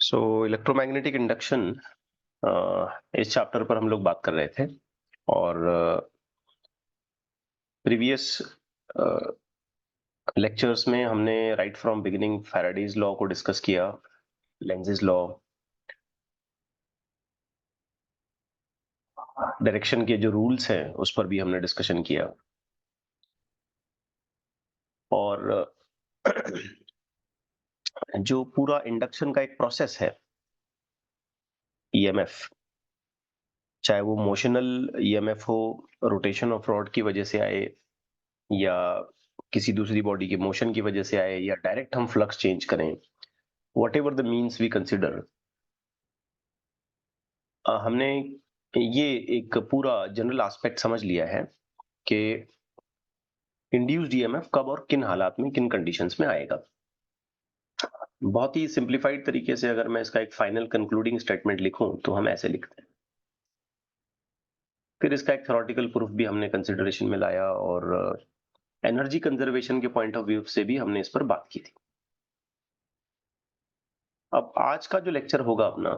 सो electromagnetic induction इस chapter पर हम लोग बात कर रहे थे और प्रीवियस लेक्चर्स में हमने right from beginning Faraday's law को डिस्कस किया, लेंजेस लॉ, डायरेक्शन के जो रूल्स हैं उस पर भी हमने डिस्कशन किया और जो पूरा इंडक्शन का एक प्रोसेस है, ईएमएफ, चाहे वो मोशनल ईएमएफ हो, रोटेशन ऑफ रॉड की वजह से आए या किसी दूसरी बॉडी के मोशन की वजह से आए या डायरेक्ट हम फ्लक्स चेंज करें, whatever the means we consider, हमने ये एक पूरा जनरल एस्पेक्ट समझ लिया है कि इंड्यूस्ड ईएमएफ कब और किन हालात में, किन कंडीशंस में आएगा। बहुत ही सिंप्लीफाइड तरीके से अगर मैं इसका एक फाइनल कंक्लूडिंग स्टेटमेंट लिखूं तो हम ऐसे लिखते हैं। फिर इसका एक थ्योरेटिकल प्रूफ भी हमने कंसिडरेशन में लाया और एनर्जी कंजर्वेशन के पॉइंट ऑफ व्यू से भी हमने इस पर बात की थी। अब आज का जो लेक्चर होगा अपना,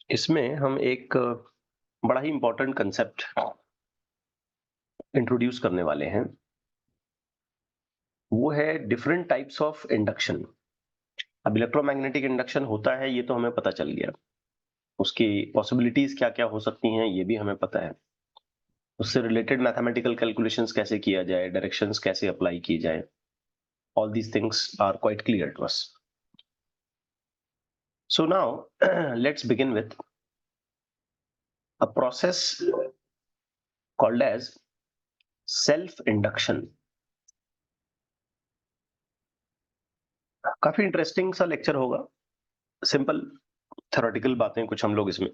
इसमें हम एक बड़ा ही इंपॉर्टेंट कंसेप्ट इंट्रोड्यूस करने वाले हैं। वो है डिफरेंट टाइप्स ऑफ इंडक्शन। अब इलेक्ट्रोमैग्नेटिक इंडक्शन होता है ये तो हमें पता चल गया, उसकी पॉसिबिलिटीज क्या क्या हो सकती हैं ये भी हमें पता है, उससे रिलेटेड मैथमेटिकल कैलकुलेशंस कैसे किया जाए, डायरेक्शंस कैसे अप्लाई किए जाए, all these things are quite clear to us. So now let's begin with a process called as self induction. काफी इंटरेस्टिंग सा लेक्चर होगा, सिंपल थ्योरेटिकल बातें कुछ हम लोग इसमें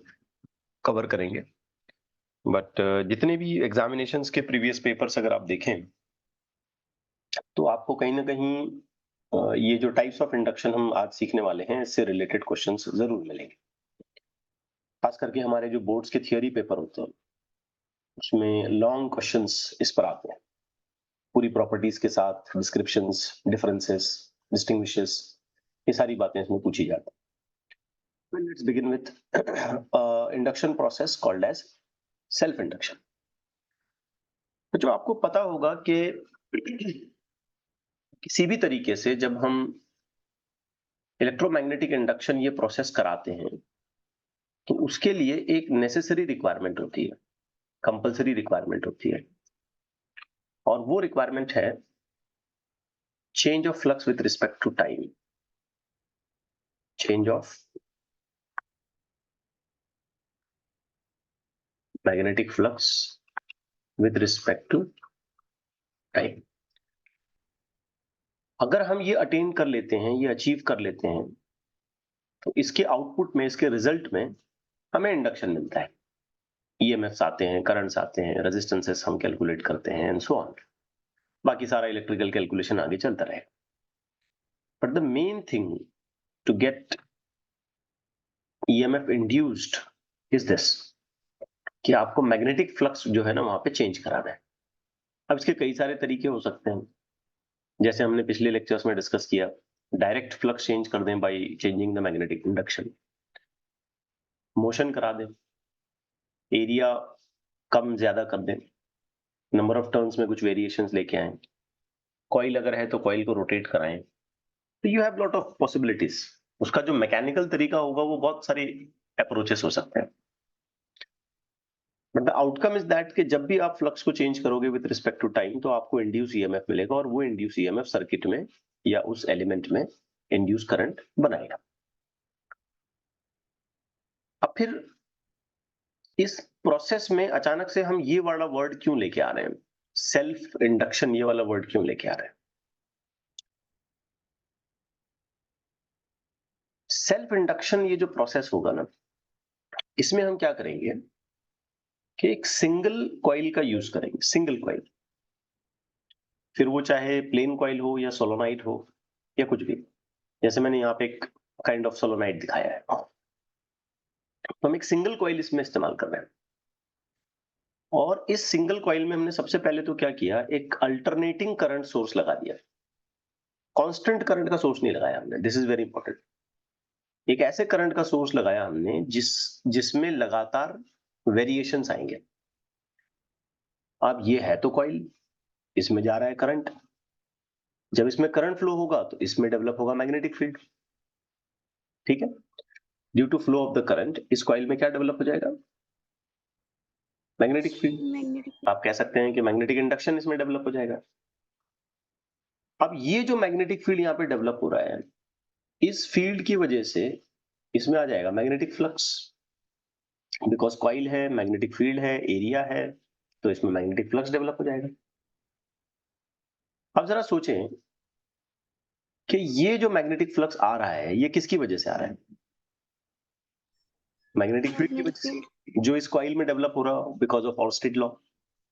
कवर करेंगे, बट जितने भी एग्जामिनेशंस के प्रीवियस पेपर्स अगर आप देखें तो आपको कहीं ना कहीं ये जो टाइप्स ऑफ इंडक्शन हम आज सीखने वाले हैं इससे रिलेटेड क्वेश्चंस जरूर मिलेंगे। खास करके हमारे जो बोर्ड्स के थियरी पेपर होते हैं उसमें लॉन्ग क्वेश्चंस इस पर आते हैं, पूरी प्रॉपर्टीज के साथ, डिस्क्रिप्शंस, डिफरेंसेस, डिस्टिंग्विशेस, ये सारी बातें इसमें पूछी जाती हैं। Let's begin with induction process called as self induction. तो जो आपको पता होगा कि किसी भी तरीके से जब हम इलेक्ट्रोमैग्नेटिक इंडक्शन ये प्रोसेस कराते हैं तो उसके लिए एक नेसेसरी रिक्वायरमेंट होती है, कंपलसरी रिक्वायरमेंट होती है, और वो रिक्वायरमेंट है change of flux with respect to time. Change of magnetic flux with respect to time. अगर हम ये अटेन कर लेते हैं, ये अचीव कर लेते हैं, तो इसके आउटपुट में, इसके रिजल्ट में हमें इंडक्शन मिलता है। ईएमएफ्स आते हैं, करंट्स आते हैं, रेजिस्टेंसेस हम कैलकुलेट करते हैं एंड सो ऑन। बाकी सारा इलेक्ट्रिकल कैलकुलेशन आगे चलता रहेगा। But the main thing to get EMF induced is this, कि आपको मैग्नेटिक फ्लक्स जो है ना वहां पे चेंज कराना है। अब इसके कई सारे तरीके हो सकते हैं, जैसे हमने पिछले लेक्चर्स में डिस्कस किया, डायरेक्ट फ्लक्स चेंज कर दें by changing the magnetic induction, motion करा दें, एरिया कम ज्यादा कर दें, नंबर ऑफ टर्न्स में कुछ वेरिएशंस लेके आए, कॉइल अगर है तो कॉइल को रोटेट कराएं। तो you have lot of possibilities. उसका जो मैकेनिकल तरीका होगा वो बहुत सारी अप्रोचेस हो सकते हैं, but the outcome is that कि जब भी आप फ्लक्स को चेंज करोगे विद रिस्पेक्ट टू टाइम तो आपको इंड्यूस ईएमएफ मिलेगा, और वो इंड्यूस ईएमएफ सर्किट में या उस एलिमेंट में इंड्यूस करंट बनाएगा। अब फिर इस प्रोसेस में अचानक से हम ये वाला वर्ड क्यों लेके आ रहे हैं, सेल्फ इंडक्शन ये वाला वर्ड क्यों लेके आ रहे हैं? सेल्फ इंडक्शन ये जो प्रोसेस होगा ना, इसमें हम क्या करेंगे कि एक सिंगल कॉइल का यूज करेंगे, सिंगल कॉइल, फिर वो चाहे प्लेन कॉइल हो या सोलोनाइड हो या कुछ भी। जैसे मैंने यहाँ पे एक काइंड ऑफ सोलोनाइड दिखाया है, तो हम एक सिंगल कॉइल इसमें इस्तेमाल कर रहे हैं। और इस सिंगल कॉइल में हमने सबसे पहले तो क्या किया, एक अल्टरनेटिंग करंट सोर्स लगा दिया। कांस्टेंट करंट का सोर्स नहीं लगाया हमने, दिस इज वेरी इंपॉर्टेंट। एक ऐसे करंट का सोर्स लगाया हमने जिसमें लगातार वेरिएशंस आएंगे। अब ये है तो कॉइल, इसमें जा रहा है करंट, जब इसमें करंट फ्लो होगा तो इसमें डेवलप होगा मैग्नेटिक फील्ड। ठीक है, due to flow of the current इस कॉइल में क्या डेवलप हो जाएगा? Magnetic field. मैग्नेटिक। आप कह सकते हैं कि मैग्नेटिक इंडक्शन इसमें डेवलप हो जाएगा। अब ये जो मैग्नेटिक फील्ड यहाँ पे डेवलप हो रहा है, इस फील्ड की वजह से इसमें आ जाएगा मैग्नेटिक फ्लक्स, बिकॉज कॉइल है, मैग्नेटिक फील्ड है, एरिया है, तो इसमें मैग्नेटिक फ्लक्स डेवलप हो जाएगा। अब जरा सोचें कि ये जो मैग्नेटिक फ्लक्स आ रहा है ये किसकी वजह से आ रहा है? मैग्नेटिक फील्ड की मैग्नेटिक वजह फील्ड। से, जो इस कॉइल में डेवलप हो रहा हो because of Oersted law.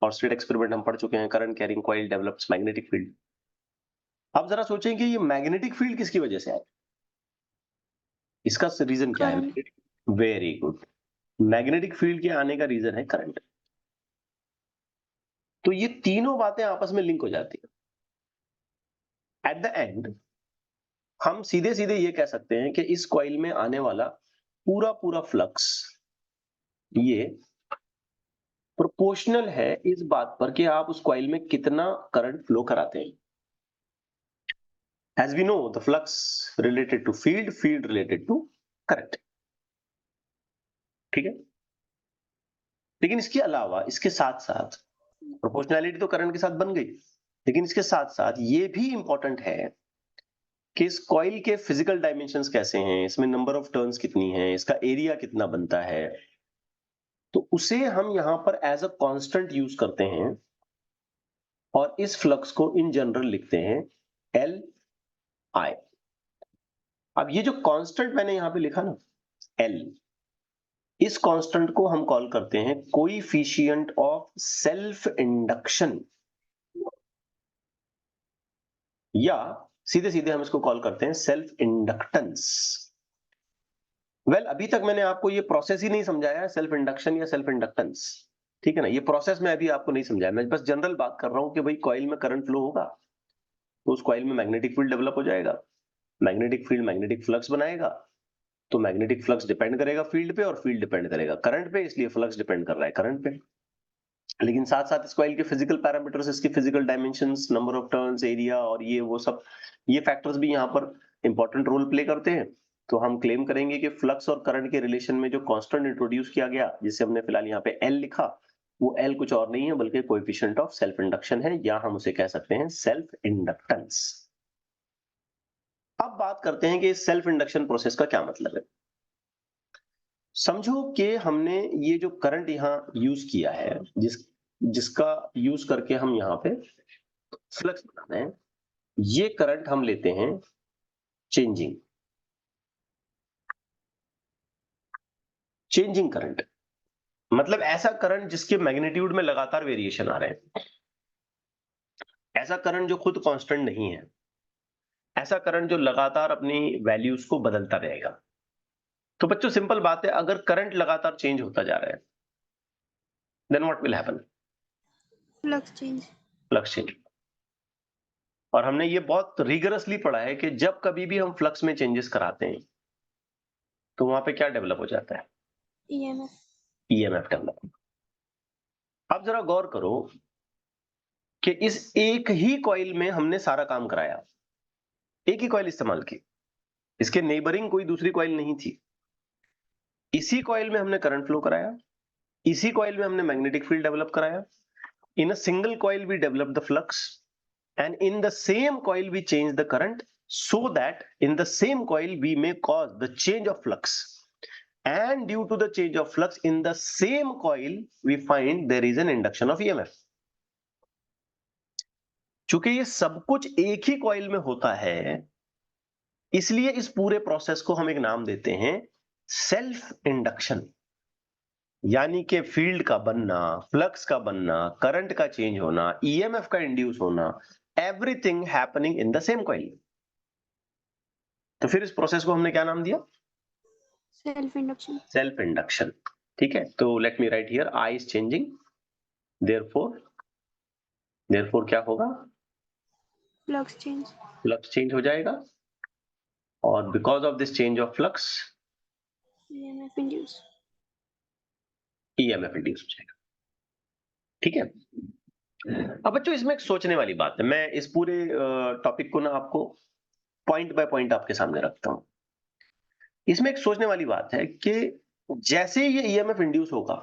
Oersted experiment हम पढ़ चुके हैं, current carrying coil develops magnetic field. अब जरा सोचें कि ये मैग्नेटिक फील्ड किसकी वजह से आया, इसका रीजन क्या है? Current. Very good, magnetic field के आने का रीजन है करंट। तो ये तीनों बातें आपस में लिंक हो जाती है। एट द एंड हम सीधे सीधे ये कह सकते हैं कि इस कॉइल में आने वाला पूरा पूरा फ्लक्स ये प्रोपोर्शनल है इस बात पर कि आप उस कॉइल में कितना करंट फ्लो कराते हैं। As we know, the flux related to field, field related to current. ठीक है, लेकिन इसके अलावा इसके साथ साथ प्रोपोर्शनैलिटी तो करंट के साथ बन गई, लेकिन इसके साथ साथ ये भी इंपॉर्टेंट है कि इस कॉइल के फिजिकल डायमेंशंस कैसे हैं, इसमें नंबर ऑफ टर्न्स कितनी है, इसका एरिया कितना बनता है, तो उसे हम यहां पर एज अ कांस्टेंट यूज करते हैं और इस फ्लक्स को इन जनरल लिखते हैं एल आई। अब ये जो कांस्टेंट मैंने यहां पे लिखा ना एल, इस कांस्टेंट को हम कॉल करते हैं कोएफिशिएंट ऑफ सेल्फ इंडक्शन, या सीधे सीधे हम इसको कॉल करते हैं सेल्फ इंडक्टेंस। वेल, अभी तक मैंने आपको ये प्रोसेस ही नहीं समझाया, सेल्फ इंडक्शन या सेल्फ इंडक्टेंस। ठीक है ना, ये प्रोसेस मैं अभी आपको नहीं समझाया, मैं बस जनरल बात कर रहा हूं कि भाई कॉइल में करंट फ्लो होगा तो उस कॉइल में मैग्नेटिक फील्ड डेवलप हो जाएगा, मैग्नेटिक फील्ड मैग्नेटिक फ्लक्स बनाएगा, तो मैग्नेटिक फ्लक्स डिपेंड करेगा फील्ड पे और फील्ड डिपेंड करेगा करंट पे, इसलिए फ्लक्स डिपेंड कर रहा है करंट पे। लेकिन साथ साथ इस कॉइल के फिजिकल पैरामीटर्स, इसके physical dimensions, number of turns, area और ये वो सब, ये फैक्टर्स भी यहाँ पर इंपॉर्टेंट रोल प्ले करते हैं। तो हम क्लेम करेंगे कि फ्लक्स और करंट के रिलेशन में जो कांस्टेंट इंट्रोड्यूस किया गया, जिसे हमने फिलहाल यहाँ पे एल लिखा, वो एल कुछ और नहीं है बल्कि कोएफिशिएंट ऑफ सेल्फ इंडक्शन है, या हम उसे कह सकते हैं सेल्फ इंडक्टेंस। अब बात करते हैं कि इस सेल्फ इंडक्शन प्रोसेस का क्या मतलब है। समझो कि हमने ये जो करंट यहाँ यूज किया है, जिसका यूज करके हम यहाँ पे फ्लक्स बनाना है, ये करंट हम लेते हैं चेंजिंग चेंजिंग करंट। मतलब ऐसा करंट जिसके मैग्नीट्यूड में लगातार वेरिएशन आ रहे हैं, ऐसा करंट जो खुद कांस्टेंट नहीं है, ऐसा करंट जो लगातार अपनी वैल्यूज को बदलता रहेगा। तो बच्चों सिंपल बात है, अगर करंट लगातार चेंज होता जा रहा है then what will happen? Flux change. Flux change. और हमने ये बहुत रिगरसली पढ़ा है कि जब कभी भी हम फ्लक्स में चेंजेस कराते हैं तो वहां पे क्या डेवलप हो जाता है? ईएमएफ। EMF develop. अब जरा गौर करो कि इस एक ही कॉइल में हमने सारा काम कराया, एक ही कॉइल इस्तेमाल की, इसके नेबरिंग कोई दूसरी कॉइल नहीं थी। इसी कॉइल में हमने करंट फ्लो कराया, इसी कॉइल में हमने मैग्नेटिक फील्ड डेवलप कराया, in a single coil we develop the flux, and in the same coil we change the current, so that in the same coil we may cause the change of flux, and due to the change of flux in the same coil we find there is an induction of EMF। चूंकि ये सब कुछ एक ही coil में होता है, इसलिए इस पूरे प्रोसेस को हम एक नाम देते हैं सेल्फ इंडक्शन। यानी कि फील्ड का बनना, फ्लक्स का बनना, करंट का चेंज होना, ईएमएफ का इंड्यूस होना, everything happening in the same coil. तो फिर इस प्रोसेस को हमने क्या नाम दिया? Self induction. Self induction. ठीक है, तो late me right here I is changing, therefore क्या होगा? Flux change. फ्लक्स चेंज हो जाएगा। और because of this change of flux EMF induce. EMF induce हो जाएगा। ठीक है। अब बच्चों इसमें एक सोचने वाली बात है, मैं इस पूरे टॉपिक को ना आपको पॉइंट बाय पॉइंट आपके सामने रखता हूं। इसमें एक सोचने वाली बात है कि जैसे ये ईएमएफ इंड्यूस होगा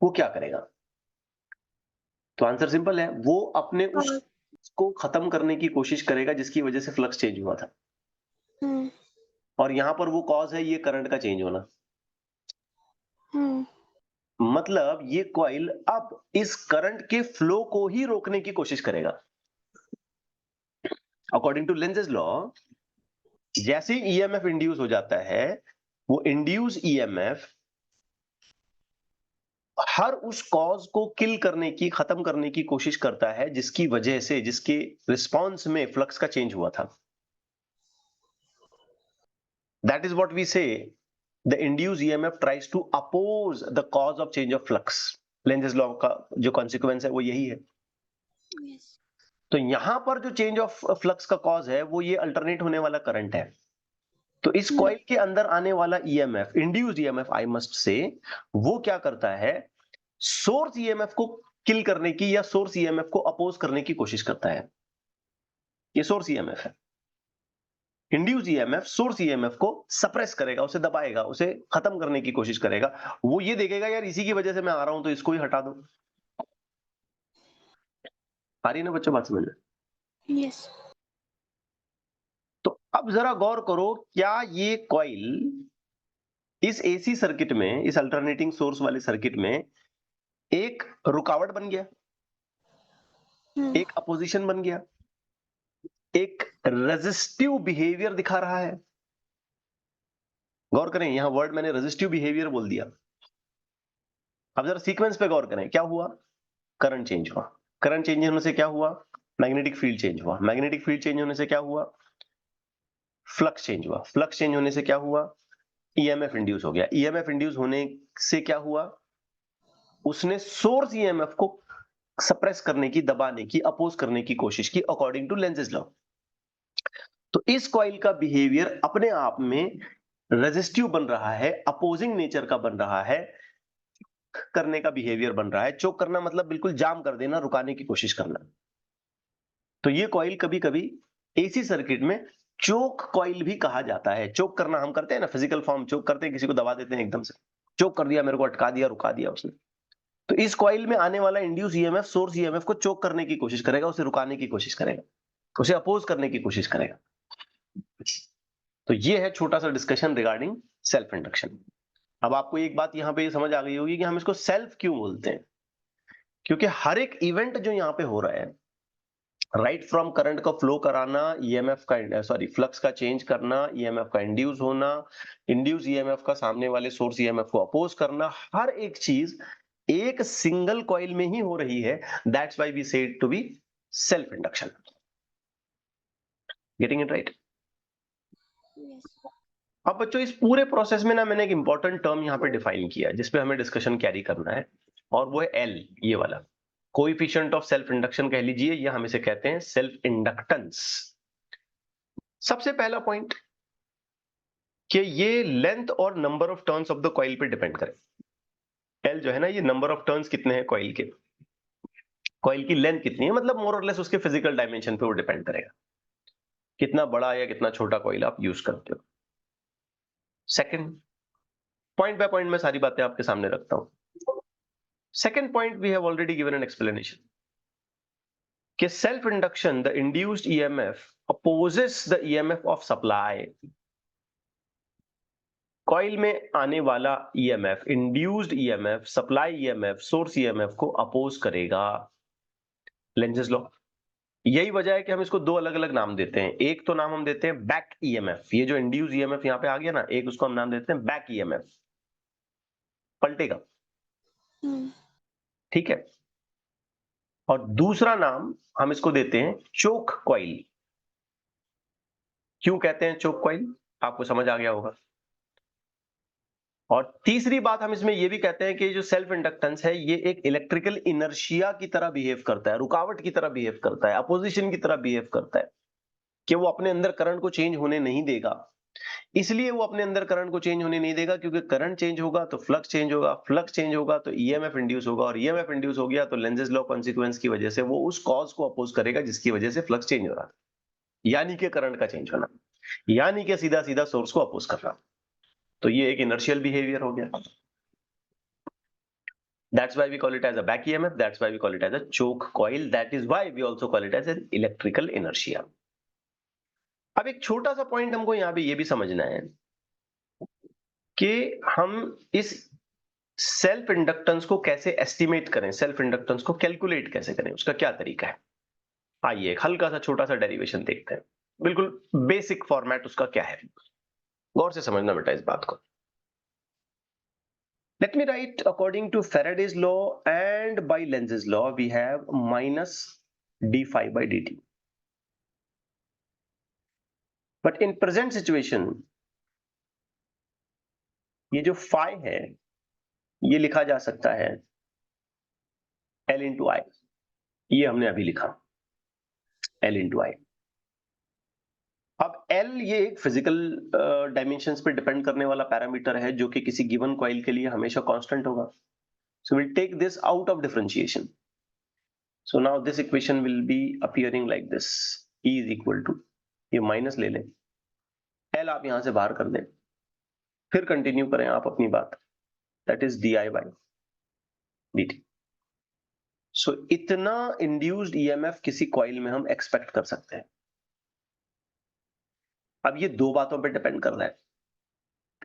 वो क्या करेगा। तो आंसर सिंपल है, वो अपने उसको खत्म करने की कोशिश करेगा जिसकी वजह से फ्लक्स चेंज हुआ था। हम्म और यहां पर वो कॉज है ये करंट का चेंज होना। हम्म मतलब ये कॉइल अब इस करंट के फ्लो को ही रोकने की कोशिश करेगा। अकॉर्डिंग टू लेंजेस लॉ, जैसे ईएमएफ इंड्यूस हो जाता है, वो इंड्यूस ईएमएफ हर उस कॉज को किल करने की, खत्म करने की कोशिश करता है जिसकी वजह से, जिसके रिस्पॉन्स में फ्लक्स का चेंज हुआ था। That is what we say the induce EMF tries to oppose the cause of change of flux. Lenz's law का जो कॉन्सिक्वेंस है वो यही है। yes. तो यहां पर जो चेंज ऑफ फ्लक्स का कॉज है वो ये अल्टरनेट होने वाला करंट है। तो इस कॉइल के अंदर आने वाला EMF, induced EMF I must say, वो क्या करता है, सोर्स ईएमएफ को किल करने की या सोर्स ईएमएफ को अपोज करने की कोशिश करता है। ये सोर्स ईएमएफ है। इंड्यूस ईएमएफ सोर्स ईएमएफ को सप्रेस करेगा, उसे दबाएगा, उसे खत्म करने की कोशिश करेगा। वो ये देखेगा यार इसी की वजह से मैं आ रहा हूं तो इसको ही हटा दो। आ रही है ना बच्चों बात समझ में? yes. तो अब जरा गौर करो, क्या ये कॉइल इस एसी सर्किट में, इस अल्टरनेटिंग सोर्स वाले सर्किट में एक रुकावट बन गया, एक अपोजिशन बन गया, एक रेजिस्टिव बिहेवियर दिखा रहा है। गौर करें, यहां वर्ड मैंने रेजिस्टिव बिहेवियर बोल दिया। अब जरा सीक्वेंस पे गौर करें, क्या हुआ, करंट चेंज हुआ। करंट चेंज होने से क्या हुआ, मैग्नेटिक फील्ड चेंज हुआ। मैग्नेटिक फील्ड चेंज होने से क्या हुआ, फ्लक्स चेंज हुआ। फ्लक्स चेंज होने से क्या हुआ, ईएमएफ इंड्यूस हो गया। ईएमएफ इंड्यूस होने से क्या हुआ, उसने सोर्स ईएमएफ को सप्रेस करने की, दबाने की, अपोज करने की कोशिश की अकॉर्डिंग टू लेंजेस लॉ। तो इस कॉइल का बिहेवियर अपने आप में रेजिस्टिव बन रहा है, अपोजिंग नेचर का बन रहा है, करने का बिहेवियर बन रहा है। चोक करना मतलब बिल्कुल जाम कर देना, रुकाने की कोशिश करना। तो ये कॉइल कभी कभी एसी सर्किट में चोक कॉइल भी कहा जाता है। चोक करना हम करते हैं ना, फिजिकल फॉर्म, चोक करते हैं, किसी को दबा देते हैं एकदम से, चोक कर दिया, मेरे को अटका दिया, रुका दिया उसने। तो इस कॉइल में आने वाला इंड्यूस ईएमएफ सोर्स ईएमएफ को चोक करने की कोशिश करेगा, उसे रुकाने की कोशिश करेगा, उसे अपोज करने की कोशिश करेगा। तो ये है छोटा सा डिस्कशन रिगार्डिंग सेल्फ इंडक्शन। अब आपको एक बात यहां पे समझ आ गई होगी कि हम इसको सेल्फ क्यों बोलते हैं। क्योंकि हर एक इवेंट जो यहां पे हो रहा है, राइट फ्रॉम करंट का फ्लो कराना, ईएमएफ का, सॉरी, फ्लक्स का चेंज करना, ईएमएफ का इंड्यूस होना, इंड्यूस ईएमएफ का सामने वाले सोर्स ईएमएफ को अपोज करना, हर एक चीज एक सिंगल कॉइल में ही हो रही है। That's why we say it to be self induction. Getting it right? yes. अब बच्चों इस पूरे प्रोसेस में ना मैंने एक इंपॉर्टेंट टर्म यहाँ पे डिफाइन किया है जिसपे हमें डिस्कशन कैरी करना है, और वो है एल, ये वाला कोएफिशिएंट ऑफ सेल्फ इंडक्शन कह लीजिए, या हम इसे कहते हैं सेल्फ इंडक्टेंस। सबसे पहला पॉइंट कि ये लेंथ और number of turns of the coil पे डिपेंड करे। एल जो है ना, ये नंबर ऑफ टर्न्स कितने हैं कॉइल के, कॉइल की लेंथ कितनी है, मतलब मोर और लेस उसके फिजिकल डायमेंशन पे वो डिपेंड करेगा, कितना बड़ा या कितना छोटा कॉइल आप यूज करते हो। सेकंड पॉइंट बाय पॉइंट मैं सारी बातें आपके सामने रखता हूं। Second point, we have already given an explanation कि self induction, the induced EMF opposes the EMF of supply. Coil में आने वाला EMF, induced EMF, supply EMF, source EMF को अपोज करेगा। Lenz's law. यही वजह है कि हम इसको दो अलग अलग नाम देते हैं। एक तो नाम हम देते हैं बैक ईएमएफ, ये जो इंड्यूस ईएमएफ यहां पे आ गया ना, एक उसको हम नाम देते हैं बैक ईएमएफ, पलटेगा, ठीक है। और दूसरा नाम हम इसको देते हैं चोक कॉइल। क्यों कहते हैं चोक कॉइल, आपको समझ आ गया होगा। और तीसरी बात हम इसमें यह भी कहते हैं कि जो सेल्फ इंडक्टेंस है ये एक इलेक्ट्रिकल इनर्शिया की तरह बिहेव करता है, रुकावट की तरह बिहेव करता है, अपोजिशन की तरह बिहेव करता है। कि वो अपने अंदर करंट को चेंज होने नहीं देगा। इसलिए वो अपने अंदर करंट को चेंज होने नहीं देगा क्योंकि करंट चेंज होगा तो फ्लक्स चेंज होगा, फ्लक्स चेंज होगा तो ईएमएफ इंड्यूस होगा, और ईएमएफ इंड्यूस हो गया तो लेंजेस लॉ कॉन्सिक्वेंस की वजह से वो उस कॉज को अपोज करेगा जिसकी वजह से फ्लक्स चेंज हो रहा है, यानी कि करंट का चेंज होना, यानी कि सीधा सीधा सोर्स को अपोज करना। तो ये एक इनर्शियल बिहेवियर हो गया। That's why we call it as a back EMF. That's why we call it as a choke coil. That is why we also call it as an electrical inertia. अब एक छोटा सा point हमको यहाँ पे ये भी समझना है कि हम इस सेल्फ इंडक्टेंस को कैसे एस्टिमेट करें, सेल्फ इंडक्टेंस को कैलकुलेट कैसे करें, उसका क्या तरीका है। आइए एक हल्का सा छोटा सा डेरिवेशन देखते हैं, बिल्कुल बेसिक फॉर्मेट उसका क्या है, गौर से समझना बेटा इस बात को। Let me write according to Faraday's law and by Lenz's law we have minus d phi by dt. But in present situation ये जो phi है ये लिखा जा सकता है L into I, ये हमने अभी लिखा L into I। अब L ये एक फिजिकल डायमेंशंस पे डिपेंड करने वाला पैरामीटर है जो कि किसी गिवन कॉइल के लिए हमेशा कांस्टेंट होगा। So we'll take this out of differentiation. So now this equation will be appearing like this, E is equal to, ये माइनस ले लें, L आप यहां से बाहर कर दें, फिर कंटिन्यू करें आप अपनी बात, that is di by dt। सो इतना इंड्यूस्ड ईएमएफ किसी कॉइल में हम एक्सपेक्ट कर सकते हैं। अब ये दो बातों पे डिपेंड कर रहा है,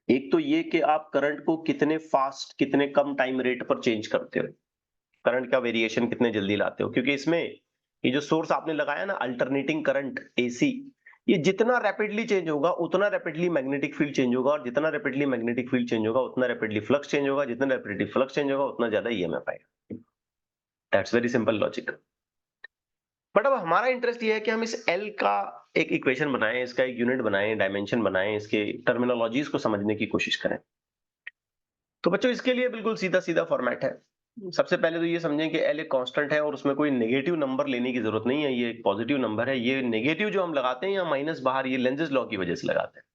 एक तो ये कि आप करंट को कितने फास्ट, कितने कम टाइम रेट पर चेंज करते हो, करंट का वेरिएशन कितने जल्दी लाते हो, क्योंकि इसमें ये जो सोर्स आपने लगाया ना अल्टरनेटिंग करंट एसी, ये जितना रैपिडली चेंज होगा उतना रैपिडली मैग्नेटिक फील्ड चेंज होगा, और जितना रैपिडली मैग्नेटिक फील्ड चेंज होगा उतना रैपिडली फ्लक्स चेंज होगा, जितना रैपिडली फ्लक्स चेंज होगा उतना ज्यादा ईएमएफ आएगा। That's very simple logic. But अब हमारा इंटरेस्ट ये है कि हम इस एल का एक इक्वेशन बनाएं, इसका एक यूनिट बनाएं, डायमेंशन बनाएं, इसके टर्मिनोलॉजीज को समझने की कोशिश करें। तो बच्चों इसके लिए बिल्कुल सीधा सीधा फॉर्मेट है। सबसे पहले तो ये समझें कि एल एक कांस्टेंट है और उसमें कोई नेगेटिव नंबर लेने की जरूरत नहीं है, ये एक पॉजिटिव नंबर है। ये नेगेटिव जो हम लगाते हैं या माइनस बाहर, ये लेंजेस लॉ की वजह से लगाते हैं,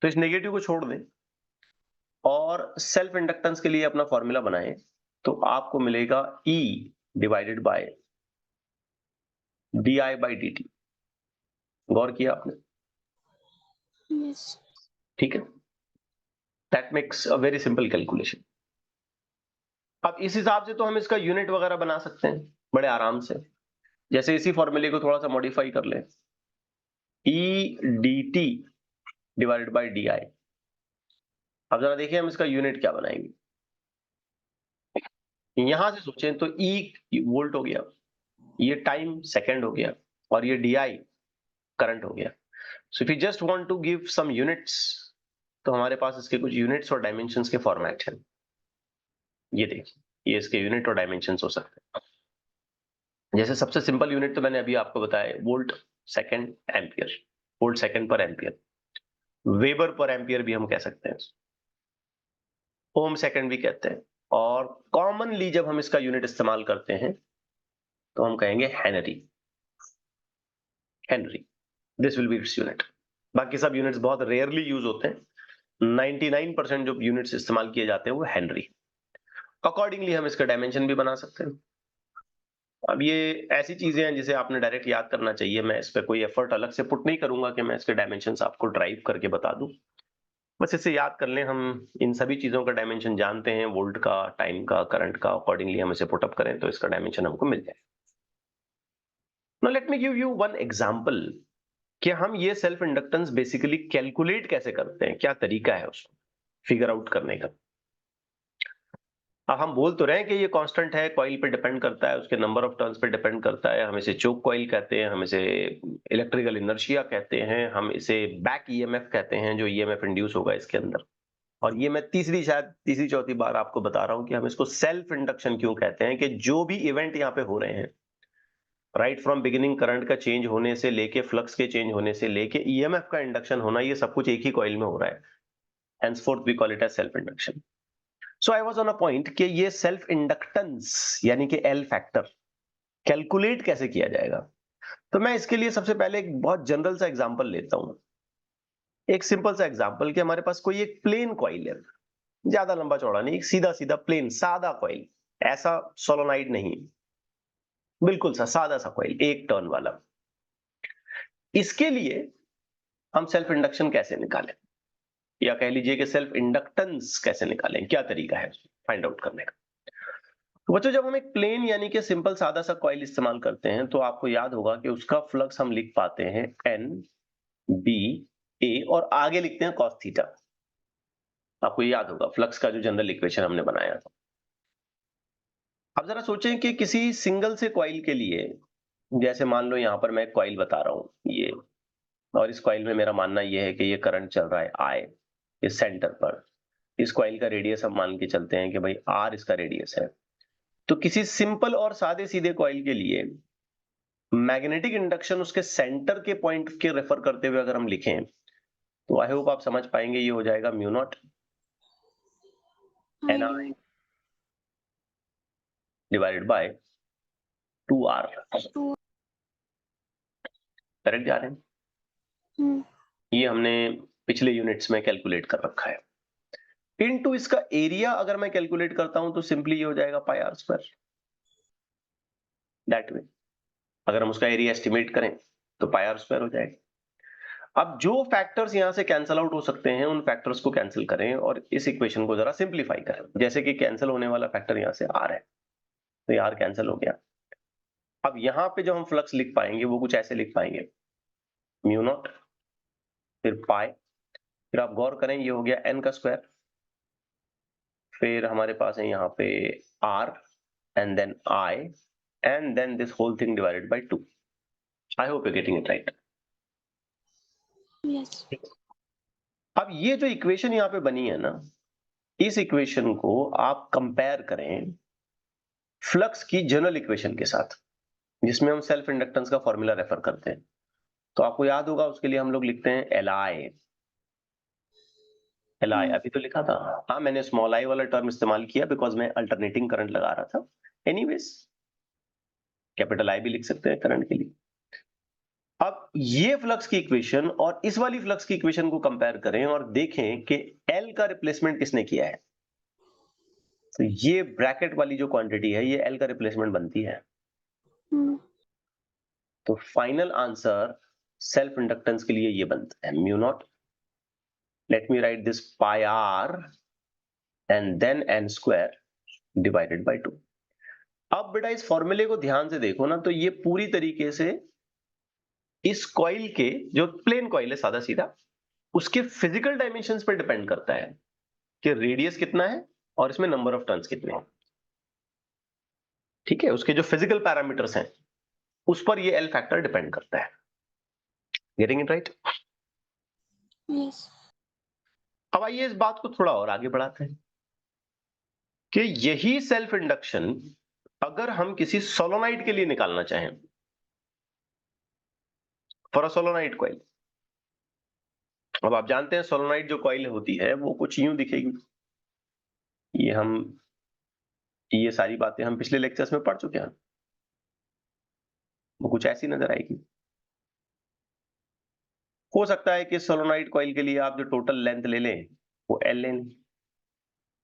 तो इस नेगेटिव को छोड़ दें और सेल्फ इंडक्टेंस के लिए अपना फॉर्मूला बनाएं, तो आपको मिलेगा E divided by di by dt। गौर किया आपने? Yes. ठीक है, that makes a very simple calculation. अब इस हिसाब से तो हम इसका यूनिट वगैरह बना सकते हैं बड़े आराम से, जैसे इसी फॉर्मूले को थोड़ा सा मॉडिफाई कर लें, E D T divided by D I. अब जरा देखिए हम इसका यूनिट क्या बनाएंगे। यहां से सोचें तो ई वोल्ट हो गया, ये टाइम सेकंड हो गया, और ये डी आई करंट हो गया। So if you just want to give some units, तो हमारे पास इसके कुछ यूनिट्स और डायमेंशंस के फॉर्मेट हैं। ये देखिए, ये इसके यूनिट और डायमेंशंस हो सकते हैं। जैसे सबसे सिंपल यूनिट तो मैंने अभी आपको बताया, volt second ampere, volt second पर एम्पियर, वेबर पर एम्पियर भी हम कह सकते हैं, ओम सेकंड भी कहते हैं, और कॉमनली जब हम इसका यूनिट इस्तेमाल करते हैं तो हम कहेंगे Henry. Henry, this will be its unit. बाकी सब यूनिट्स बहुत रेयरली यूज होते हैं, 99% जो यूनिट्स इस्तेमाल किए जाते हैं वो हेनरी। अकॉर्डिंगली हम इसका डायमेंशन भी बना सकते हैं। अब ये ऐसी चीजें हैं जिसे आपने डायरेक्ट याद करना चाहिए, मैं इस पर कोई एफर्ट अलग से पुट नहीं करूंगा कि मैं इसके डायमेंशंस आपको ड्राइव करके बता दूं। बस इसे याद कर लें, हम इन सभी चीजों का डायमेंशन जानते हैं, वोल्ट का, टाइम का, करंट का, अकॉर्डिंगली हम इसे पुटअप करें तो इसका डायमेंशन हमको मिल जाए। Now let me give you one example कि हम ये सेल्फ इंडक्टेंस बेसिकली कैलकुलेट कैसे करते हैं, क्या तरीका है उसको फिगर आउट करने का। अब हम बोल तो रहे हैं कि ये कांस्टेंट है, कॉइल पे डिपेंड करता है, उसके नंबर ऑफ टर्न्स पे डिपेंड करता है, हम इसे चोक कॉइल कहते हैं, हम इसे इलेक्ट्रिकल इनर्शिया कहते हैं, हम इसे बैक ईएमएफ कहते हैं, जो ईएमएफ इंड्यूस होगा इसके अंदर। और ये मैं तीसरी चौथी बार आपको बता रहा हूं कि हम इसको सेल्फ इंडक्शन क्यों कहते हैं, कि जो भी इवेंट यहाँ पे हो रहे हैं, राइट फ्रॉम बिगिनिंग, करंट का चेंज होने से लेके, फ्लक्स के चेंज होने से लेके, ईएमएफ का इंडक्शन होना, ये सब कुछ एक ही कॉइल में हो रहा है। henceforth we call it as self induction. So I was on a point कि ये सेल्फ इंडक्टेंस यानी कि एल फैक्टर कैलकुलेट कैसे किया जाएगा। तो मैं इसके लिए सबसे पहले एक बहुत जनरल सा एग्जांपल लेता हूं। एक सिंपल सा एग्जांपल कि हमारे पास कोई एक प्लेन कॉइल है, ज्यादा लंबा चौड़ा नहीं, एक सीधा सीधा प्लेन सादा कॉइल, ऐसा सोलोनाइड नहीं, बिल्कुल सा सादा सा कॉइल, एक टर्न वाला। इसके लिए हम सेल्फ इंडक्शन कैसे निकालें, या कह लीजिए कि सेल्फ इंडक्टेंस कैसे निकालें, क्या तरीका है फाइंड आउट करने का। तो बच्चों, जब हम एक प्लेन यानी कि सिंपल सादा सा कॉइल इस्तेमाल करते हैं तो आपको याद होगा कि उसका फ्लक्स हम लिख पाते हैं एन बी ए और आगे लिखते हैं कॉस थीटा। आपको याद होगा फ्लक्स का जो जनरल इक्वेशन हमने बनाया था। अब जरा सोचें कि किसी सिंगल से कॉइल के लिए, जैसे मान लो यहां पर मैं एक कॉइल बता रहा हूं ये, और इस कॉइल में मेरा मानना यह है कि ये करंट चल रहा है आई इस सेंटर पर। इस कॉइल का रेडियस हम मान के चलते हैं कि भाई आर इसका रेडियस है। तो किसी सिंपल और सादे सीधे कॉइल के लिए मैग्नेटिक इंडक्शन उसके सेंटर के पॉइंट के रेफर करते हुए अगर हम लिखें तो आई होप आप समझ पाएंगे, ये हो जाएगा mu naught N I divided by 2r। Correct जा रहे हैं? ये हमने पिछले यूनिट्स में कैलकुलेट कर रखा है। इनटू इसका एरिया अगर मैं कैलकुलेट करता हूं तो सिंपली ये हो जाएगा पाई आर स्क्वायर, दैट वे। अगर हम उसका एरिया एस्टिमेट करें तो पाई आर स्क्वायर हो जाएगा। अब जो फैक्टर्स यहां से कैंसल आउट हो सकते हैं उन फैक्टर्स को कैंसिल करें और इस इक्वेशन को जरा सिंप्लीफाई करें। जैसे कि कैंसिल होने वाला फैक्टर यहां से आर है, तो ये आर कैंसिल हो गया। अब यहां पे जो हम फ्लक्स लिख पाएंगे वो कुछ ऐसे लिख पाएंगे, म्यू नॉट फिर पाई, फिर आप गौर करें ये हो गया एन का स्क्वायर, फिर हमारे पास है यहाँ पे R and then I and then this whole thing divided by 2। I hope you getting it right. Yes. अब ये जो इक्वेशन यहाँ पे बनी है ना, इस इक्वेशन को आप कंपेयर करें फ्लक्स की जनरल इक्वेशन के साथ, जिसमें हम सेल्फ इंडक्टेंस का फॉर्मूला रेफर करते हैं। तो आपको याद होगा उसके लिए हम लोग लिखते हैं एल आई। एल आई अभी तो लिखा था, हाँ मैंने स्मॉल आई वाला टर्म इस्तेमाल किया बिकॉज मैं अल्टरनेटिंग करंट लगा रहा था। एनीवेज कैपिटल आई भी लिख सकते हैं करंट के लिए। अब ये फ्लक्स की इक्वेशन और इस वाली फ्लक्स की इक्वेशन को कंपेयर करें और देखें कि एल का रिप्लेसमेंट किसने किया है। तो ये ब्रैकेट वाली जो क्वांटिटी है ये एल का रिप्लेसमेंट बनती है। तो फाइनल आंसर सेल्फ इंडक्टेंस के लिए ये बनता है mu naught, let me write this pi R and then N square divided by 2। अब बेटा इस फॉर्मूले को ध्यान से देखो ना, तो ये पूरी तरीके से इस कॉइल के, जो प्लेन कॉइल है सादा सीधा, उसके फिजिकल डायमेंशंस पर डिपेंड करता है कि रेडियस कितना है और इसमें नंबर ऑफ टर्न्स कितने हैं। ठीक है, उसके जो फिजिकल पैरामीटर्स हैं उस पर ये एल फैक्टर डिपेंड करता है। Getting it right? यस। अब आइए इस बात को थोड़ा और आगे बढ़ाते हैं कि यही सेल्फ इंडक्शन अगर हम किसी सोलोनाइड के लिए निकालना चाहें, फॉर अ सोलोनाइड कॉइल। अब आप जानते हैं सोलोनाइड जो कॉइल होती है वो कुछ यूं दिखेगी। ये सारी बातें हम पिछले लेक्चर्स में पढ़ चुके हैं। वो कुछ ऐसी नजर आएगी। हो सकता है कि सोलोनाइड कॉइल के लिए आप जो टोटल लेंथ ले लें वो एल लें,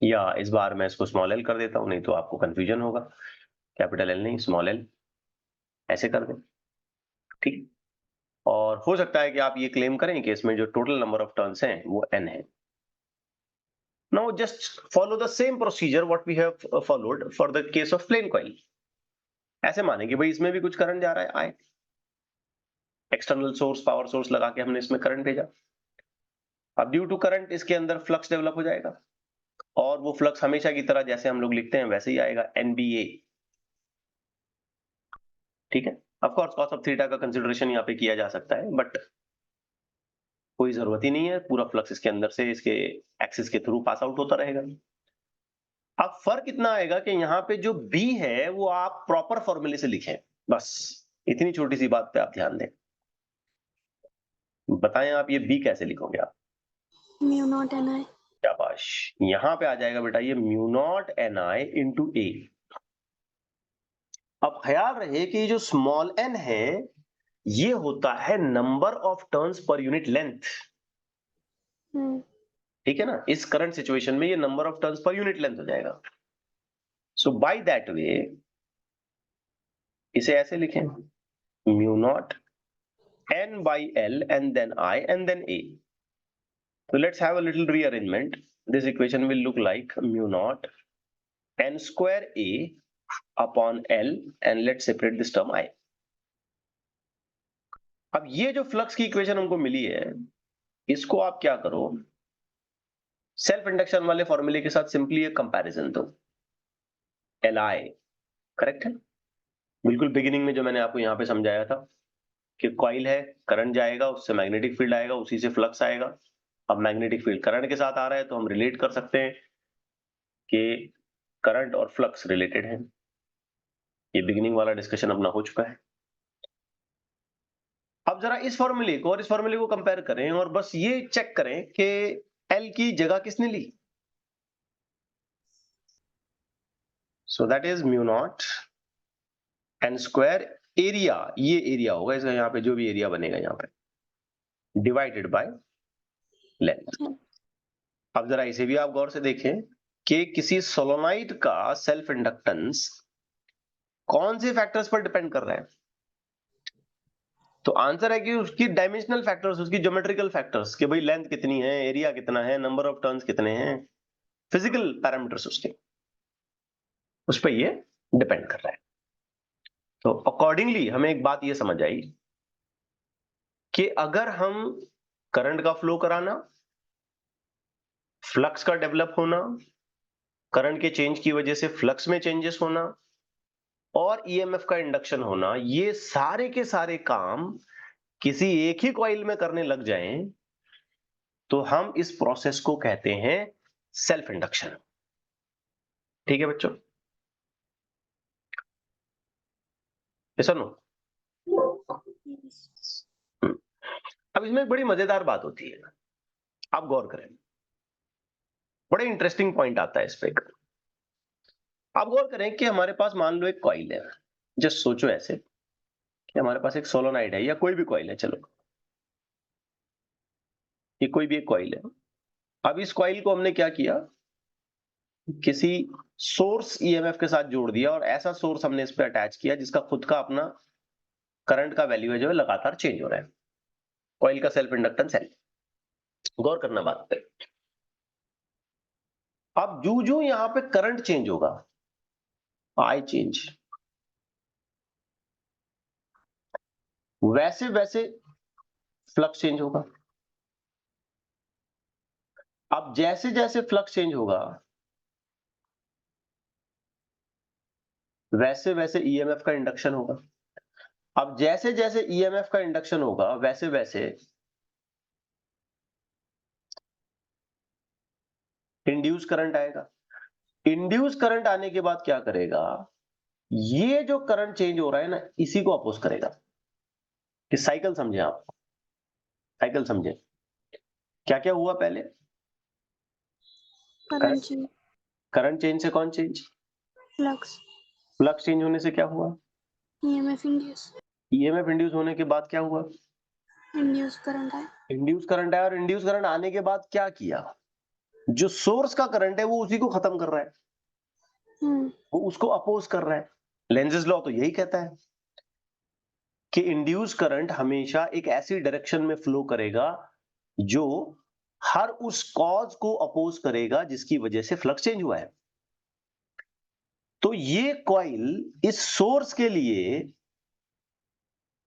या इस बार मैं इसको स्मॉल एल कर देता हूं, नहीं तो आपको कंफ्यूजन होगा। कैपिटल एल नहीं, स्मॉल एल ऐसे कर दें, ठीक। और हो सकता है कि आप ये क्लेम करें कि इसमें जो टोटल नंबर ऑफ टर्न्स हैं वो एन है। Now just follow the same procedure what we have followed for the case of plane coil. ऐसे माने कि भाई इसमें भी कुछ करंट जा रहा है, आए एक्सटर्नल सोर्स, पावर सोर्स लगा के हमने इसमें करंट भेजा। अब ड्यू टू करंट इसके अंदर फ्लक्स डेवलप हो जाएगा, और वो फ्लक्स हमेशा की तरह जैसे हम लोग लिखते हैं वैसे ही आएगा, एनबीए। ठीक है, of course cos of theta का कंसीडरेशन यहाँ पे किया जा सकता है, बट कोई जरूरत ही नहीं है, पूरा फ्लक्स इसके अंदर से इसके एक्सिस के थ्रू पास आउट होता रहेगा। अब फर्क इतना आएगा कि यहाँ पे जो बी है वो आप प्रॉपर फॉर्मूले से लिखें, बस इतनी छोटी सी बात पे आप ध्यान दें। बताएं आप ये बी कैसे लिखोगे आप? Mu naught N I. शाबाश, यहां पे आ जाएगा बेटा ये mu naught N I into A. अब ख्याल रहे कि जो स्मॉल एन है ये होता है number of turns per unit length. ठीक है ना, इस करंट सिचुएशन में ये number of turns per unit length हो जाएगा। सो बाय दैट वे इसे ऐसे लिखें, mu naught n by L and then I and then A. So let's have a little rearrangement. This equation will look like mu naught n square A upon L and let's separate this term I. अब ये जो flux की equation हमको मिली है, इसको आप क्या करो, सेल्फ इंडक्शन वाले फॉर्मूले के साथ सिंपली एक कंपैरिजन दो। Li करेक्ट है, बिल्कुल बिगिनिंग में जो मैंने आपको यहां पे समझाया था कि कॉइल है, करंट जाएगा, उससे मैग्नेटिक फील्ड आएगा, उसी से फ्लक्स आएगा। अब मैग्नेटिक फील्ड करंट के साथ आ रहा है तो हम रिलेट कर सकते हैं कि करंट और फ्लक्स रिलेटेड है। ये बिगिनिंग वाला डिस्कशन अपना हो चुका है। अब जरा इस फॉर्मूले को और इस फॉर्मूले को कंपेयर करें और बस ये चेक करें कि एल की जगह किसने ली। So that is mu naught N square area, ये एरिया होगा इसका, यहाँ पे जो भी एरिया बनेगा यहाँ पे, डिवाइडेड बाय लेंथ। अब जरा इसे भी आप गौर से देखें कि किसी सोलोनाइड का सेल्फ इंडक्टेंस कौन से फैक्टर्स पर डिपेंड कर रहा है। तो आंसर है कि उसकी डायमेंशनल फैक्टर्स, उसकी ज्योमेट्रिकल फैक्टर्स, कि भाई लेंथ कितनी है, एरिया कितना है, नंबर ऑफ टर्न्स कितने हैं, फिजिकल पैरामीटर्स उसके, उस पर ये डिपेंड कर रहा है। तो अकॉर्डिंगली हमें एक बात ये समझ आई कि अगर हम करंट का फ्लो कराना, फ्लक्स का डेवलप होना, करंट के चेंज की वजह से फ्लक्स में चेंजेस होना और ईएमएफ का इंडक्शन होना, ये सारे के सारे काम किसी एक ही कॉइल में करने लग जाएं तो हम इस प्रोसेस को कहते हैं सेल्फ इंडक्शन। ठीक है बच्चों, ऐसा नो। अब इसमें एक बड़ी मजेदार बात होती है, आप गौर करें, बड़े इंटरेस्टिंग पॉइंट आता है इस पे। आप गौर करें कि हमारे पास मान लो एक कॉइल है, जस्ट सोचो ऐसे कि हमारे पास एक सोलोनाइड है या कोई भी कॉइल है, चलो ये कोई भी एक कॉइल है। अब इस कॉइल को हमने क्या किया, किसी सोर्स ईएमएफ के साथ जोड़ दिया और ऐसा सोर्स हमने इस पे अटैच किया जिसका खुद का अपना करंट का वैल्यू है जो है लगातार चेंज हो रहा है। कॉइल का सेल्फ इंडक्टेंस है। गौर करना बात पे। अब जो जो यहां पे करंट चेंज होगा, आई चेंज, वैसे वैसे फ्लक्स चेंज होगा। अब जैसे जैसे फ्लक्स चेंज होगा वैसे वैसे ईएमएफ का इंडक्शन होगा। अब जैसे जैसे ईएमएफ का इंडक्शन होगा वैसे वैसे इंड्यूस करंट आएगा। इंड्यूस करंट आने के बाद क्या करेगा, ये जो करंट चेंज हो रहा है ना, इसी को अपोज करेगा। कि साइकिल समझे आप, साइकिल समझे, क्या क्या हुआ पहले, करंट चेंज से कौन चेंज, फ्लक्स, फ्लक्स चेंज होने से क्या हुआ, ईएमएफ इंड्यूस, ईएमएफ इंड्यूस होने के बाद क्या हुआ, इंड्यूस करंट है, इंड्यूस करंट आया। और इंड्यूस करंट आने के बाद क्या किया, जो सोर्स का करंट है वो उसी को खत्म कर रहा है, वो उसको अपोज कर रहा है। लेंजेस लॉ तो यही कहता है कि इंड्यूस करंट हमेशा एक ऐसी डायरेक्शन में फ्लो करेगा जो हर उस कॉज को अपोज करेगा जिसकी वजह से फ्लक्स चेंज हुआ है। तो ये कॉइल इस सोर्स के लिए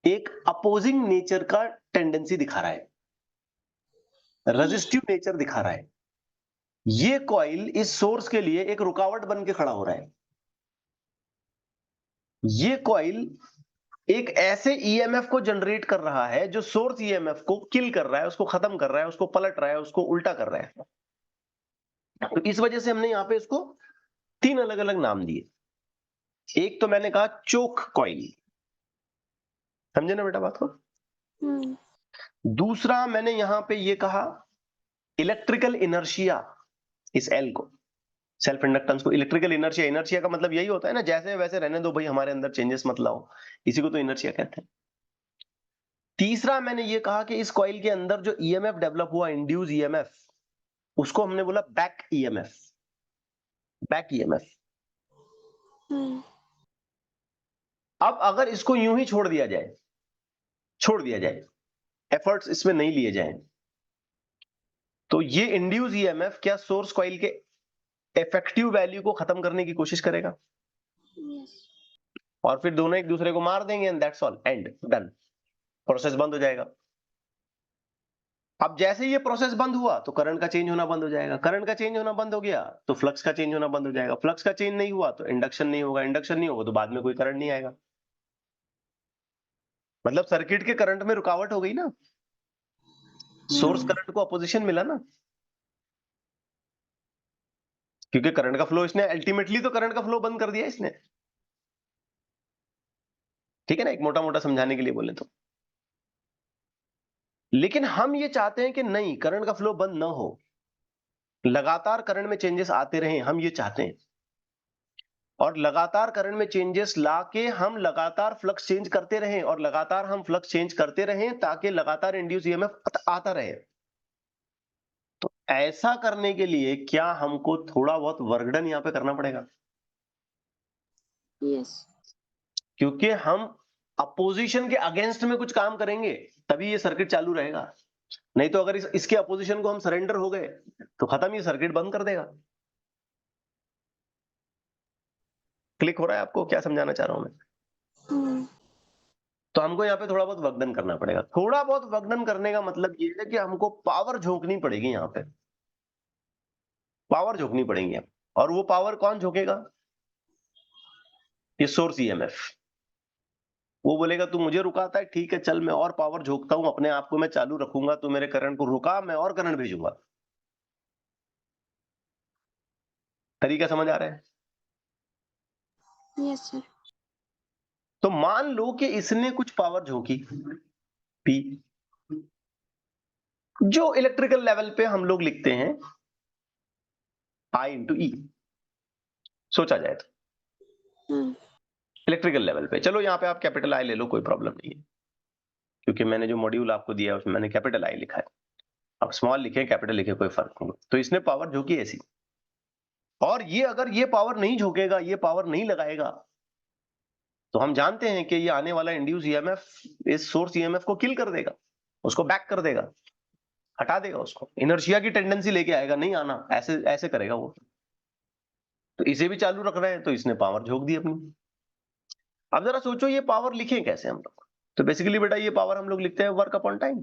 एक अपोजिंग नेचर का टेंडेंसी दिखा रहा है, रेजिस्टिव नेचर दिखा रहा है। ये कॉइल इस सोर्स के लिए एक रुकावट बन के खड़ा हो रहा है। ये कॉइल एक ऐसे ईएमएफ को जनरेट कर रहा है जो सोर्स ईएमएफ को किल कर रहा है, उसको खत्म कर रहा है, उसको पलट रहा है, उसको उल्टा कर रहा है। तो इस वजह से हमने यहां पे इसको तीन अलग अलग नाम दिए। एक तो मैंने कहा चोक कॉइल, समझे ना बेटा बात को। दूसरा मैंने यहां पे ये कहा इलेक्ट्रिकल इनर्शिया, इस एल को, सेल्फ इंडक्टेंस को इलेक्ट्रिकल इनर्शिया। इनर्शिया का मतलब यही होता है ना, जैसे वैसे रहने दो भाई, हमारे अंदर चेंजेस मत लाओ, इसी को तो इनर्शिया कहते हैं। तीसरा मैंने ये कहा कि इस कॉइल के अंदर जो ईएमएफ डेवलप हुआ, इंड्यूस ईएमएफ, उसको हमने बोला बैक ईएमएफ। Back EMF. अब अगर इसको यूं ही छोड़ दिया जाए, एफर्ट्स इसमें नहीं लिए जाएं, तो ये इंड्यूस ईएमएफ क्या सोर्स कॉइल के इफेक्टिव वैल्यू को खत्म करने की कोशिश करेगा, यस। और फिर दोनों एक दूसरे को मार देंगे and that's all, and done, process बंद हो जाएगा। अब जैसे ये प्रोसेस बंद हुआ तो करंट का चेंज होना बंद हो जाएगा, करंट का चेंज होना बंद हो गया तो फ्लक्स का चेंज होना बंद हो जाएगा, फ्लक्स का चेंज नहीं हुआ तो इंडक्शन नहीं होगा, इंडक्शन नहीं होगा तो बाद में कोई करंट नहीं आएगा। मतलब सर्किट के करंट में रुकावट हो गई ना, सोर्स करंट को अपोजिशन मिला ना, क्योंकि करंट का फ्लो इसने अल्टीमेटली तो करंट का फ्लो बंद कर दिया इसने। ठीक है ना, एक मोटा मोटा समझाने के लिए बोले तो। लेकिन हम ये चाहते हैं कि नहीं, करंट का फ्लो बंद ना हो, लगातार करंट में चेंजेस आते रहें, हम ये चाहते हैं। और लगातार करंट में चेंजेस लाके हम लगातार फ्लक्स चेंज करते रहें, और लगातार हम फ्लक्स चेंज करते रहें ताकि लगातार इंड्यूस ईएमएफ आता रहे। तो ऐसा करने के लिए क्या हमको थोड़ा बहुत वर्क डन यहां पे करना पड़ेगा? यस। क्योंकि हम अपोजिशन के अगेंस्ट में कुछ काम करेंगे तभी ये सर्किट चालू रहेगा, नहीं तो अगर इसके अपोजिशन को हम सरेंडर हो गए तो खत्म, ये सर्किट बंद कर देगा। क्लिक हो रहा है आपको क्या समझाना चाह रहा हूं मैं? तो हमको यहाँ पे थोड़ा बहुत वर्कडन करना पड़ेगा। थोड़ा बहुत वर्कडन करने का मतलब ये है कि हमको पावर झोंकनी पड़ेगी, यहाँ पे पावर झोंकनी पड़ेगी। और वो पावर कौन झोंकेगा? ये सोर्स ईएमएफ। वो बोलेगा तू मुझे रुकाता है, ठीक है चल मैं और पावर झोंकता हूं, अपने आप को मैं चालू रखूंगा, तो मेरे करंट को रुका, मैं और करंट भेजूंगा। तरीका समझ आ रहा है? Yes sir. तो मान लो कि इसने कुछ पावर झोंकी पी, जो इलेक्ट्रिकल लेवल पे हम लोग लिखते हैं I इंटू ई, सोचा जाए तो इलेक्ट्रिकल लेवल पे। चलो यहाँ पे आप कैपिटल आई ले लो, कोई प्रॉब्लम नहीं है, क्योंकि मैंने जो मॉड्यूल आपको दिया है उसमें मैंने कैपिटल आई लिखा है। अब स्मॉल लिखे कैपिटल लिखे कोई फर्क नहीं। तो इसने पावर झोंकी ऐसी, और ये अगर ये पावर नहीं झोंकेगा, ये पावर नहीं लगाएगा, तो हम जानते हैं कि ये आने वाला इंड्यूस ईएमएफ इस सोर्स ईएमएफ को किल कर देगा, उसको बैक कर देगा, हटा देगा उसको, इनर्शिया की टेंडेंसी लेके आएगा, नहीं आना, ऐसे ऐसे करेगा वो। तो इसे भी चालू रख रहे हैं तो इसने पावर झोंक दी अपनी। अब जरा सोचो ये पावर लिखें कैसे हम लोग? तो बेसिकली बेटा ये पावर हम लोग लिखते हैं वर्क अपॉन टाइम।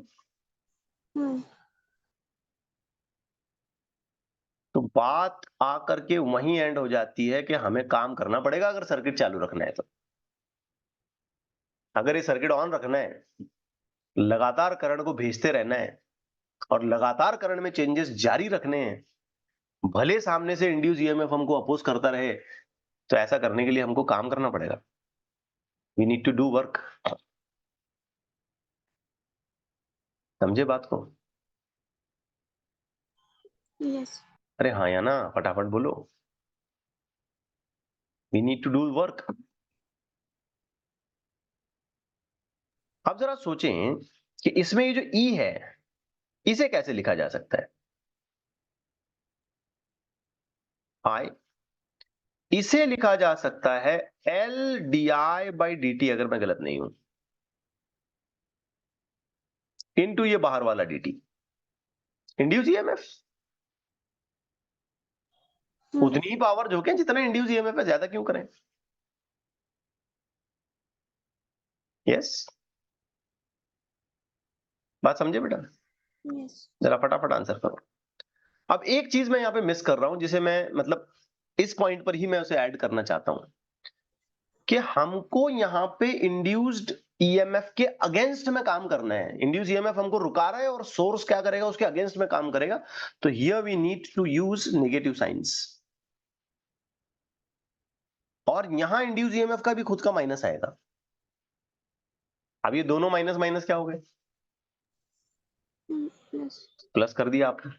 तो बात आकर के वहीं एंड हो जाती है कि हमें काम करना पड़ेगा अगर सर्किट चालू रखना है तो। अगर ये सर्किट ऑन रखना है, लगातार करंट को भेजते रहना है, और लगातार करंट में चेंजेस जारी रखने हैं, भले सामने से इंड्यूस ईएमएफ हमको अपोज करता रहे, तो ऐसा करने के लिए हमको काम करना पड़ेगा। We need to do work. समझे बात को? यस। अरे हाँ या ना, फटाफट बोलो। We need to do work. अब जरा सोचें कि इसमें ये जो ई है, इसे कैसे लिखा जा सकता है? आई, इसे लिखा जा सकता है L D I by d T, अगर मैं गलत नहीं हूं, इनटू ये बाहर वाला डी टी, इंड्यूस ईएमएफ। उतनी ही पावर झोंके जितना इंड्यूस ईएमएफ है, ज्यादा क्यों करें? यस, बात समझे बेटा? यस। जरा फटाफट आंसर करो। अब एक चीज मैं यहाँ पे मिस कर रहा हूं, जिसे मैं मतलब इस पॉइंट पर ही मैं उसे ऐड करना चाहता हूं, कि हमको यहाँ पे इंड्यूस्ड ईएमएफ के अगेंस्ट में काम करना है। इंड्यूस ईएमएफ हमको रुका रहा है और सोर्स क्या करेगा, उसके अगेंस्ट में काम करेगा। तो here we need to use negative साइंस, और यहां इंड्यूस ईएमएफ का भी खुद का माइनस आएगा। अब ये दोनों माइनस माइनस क्या हो गए? प्लस। प्लस कर दिया आपने।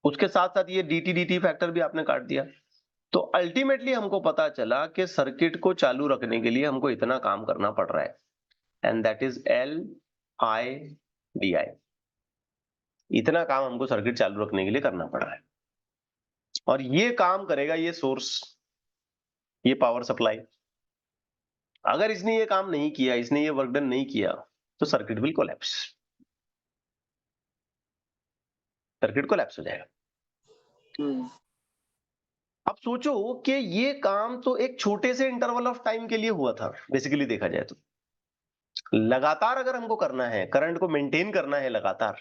उसके साथ साथ ये डीटी डीटी फैक्टर भी आपने काट दिया। तो अल्टीमेटली हमको पता चला कि सर्किट को चालू रखने के लिए हमको इतना काम करना पड़ रहा है। And that is LI/DI। इतना काम हमको सर्किट चालू रखने के लिए करना पड़ा है, और ये काम करेगा ये सोर्स, ये पावर सप्लाई। अगर इसने ये काम नहीं किया, इसने ये वर्क डन नहीं किया, तो circuit will collapse, circuit collapse हो जाएगा। अब सोचो कि ये काम तो एक छोटे से इंटरवल ऑफ टाइम के लिए हुआ था, बेसिकली देखा जाए तो। लगातार अगर हमको करना है, करंट को मेंटेन करना है लगातार,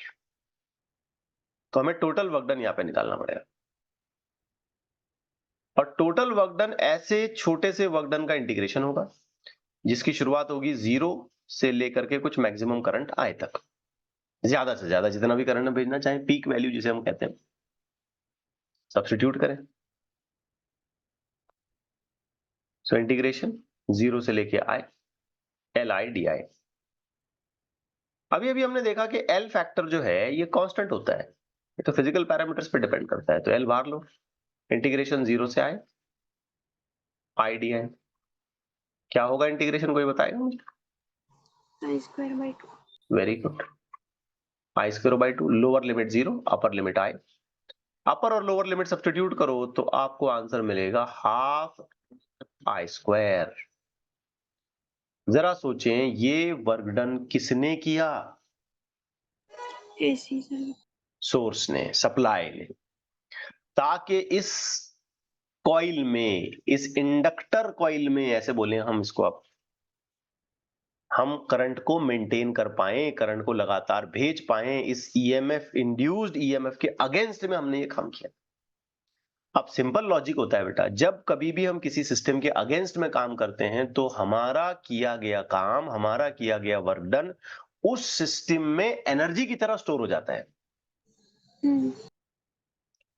तो हमें टोटल वर्क डन यहां पे निकालना पड़ेगा। और टोटल वर्क डन ऐसे छोटे से वर्क डन का इंटीग्रेशन होगा जिसकी शुरुआत होगी 0 से लेकर के कुछ मैक्सिमम करंट आए तक। ज्यादा से ज्यादा जितना भी करंट भेजना चाहे, पीक वैल्यू जिसे हम कहते हैं, सब्स्टिट्यूट करें। सो इंटीग्रेशन 0 से लेके आए LI/DI। अभी अभी हमने देखा कि L फैक्टर जो है ये कांस्टेंट होता है, ये तो फिजिकल पैरामीटर्स पे डिपेंड करता है, तो L बाहर लो। इंटीग्रेशन 0 से आए I/DI। क्या होगा इंटीग्रेशन, कोई बताएगा मुझे? I²/2। Very good. I²/2, lower limit 0, upper limit I। अपर और लोअर लिमिट सब्स्टिट्यूट करो तो आपको आंसर मिलेगा ½ I²। जरा सोचें, ये वर्क डन किसने किया? AC circuit. सोर्स ने, सप्लाई ने, ताकि इस कॉइल में, इस इंडक्टर कॉइल में, ऐसे बोले हम इसको, अब हम करंट को मेंटेन कर पाए, करंट को लगातार भेज पाए। इस ईएमएफ, इंड्यूस्ड ईएमएफ के अगेंस्ट में हमने ये काम किया। अब सिंपल लॉजिक होता है बेटा, जब कभी भी हम किसी सिस्टम के अगेंस्ट में काम करते हैं तो हमारा किया गया काम, हमारा किया गया वर्क डन उस सिस्टम में एनर्जी की तरह स्टोर हो जाता है।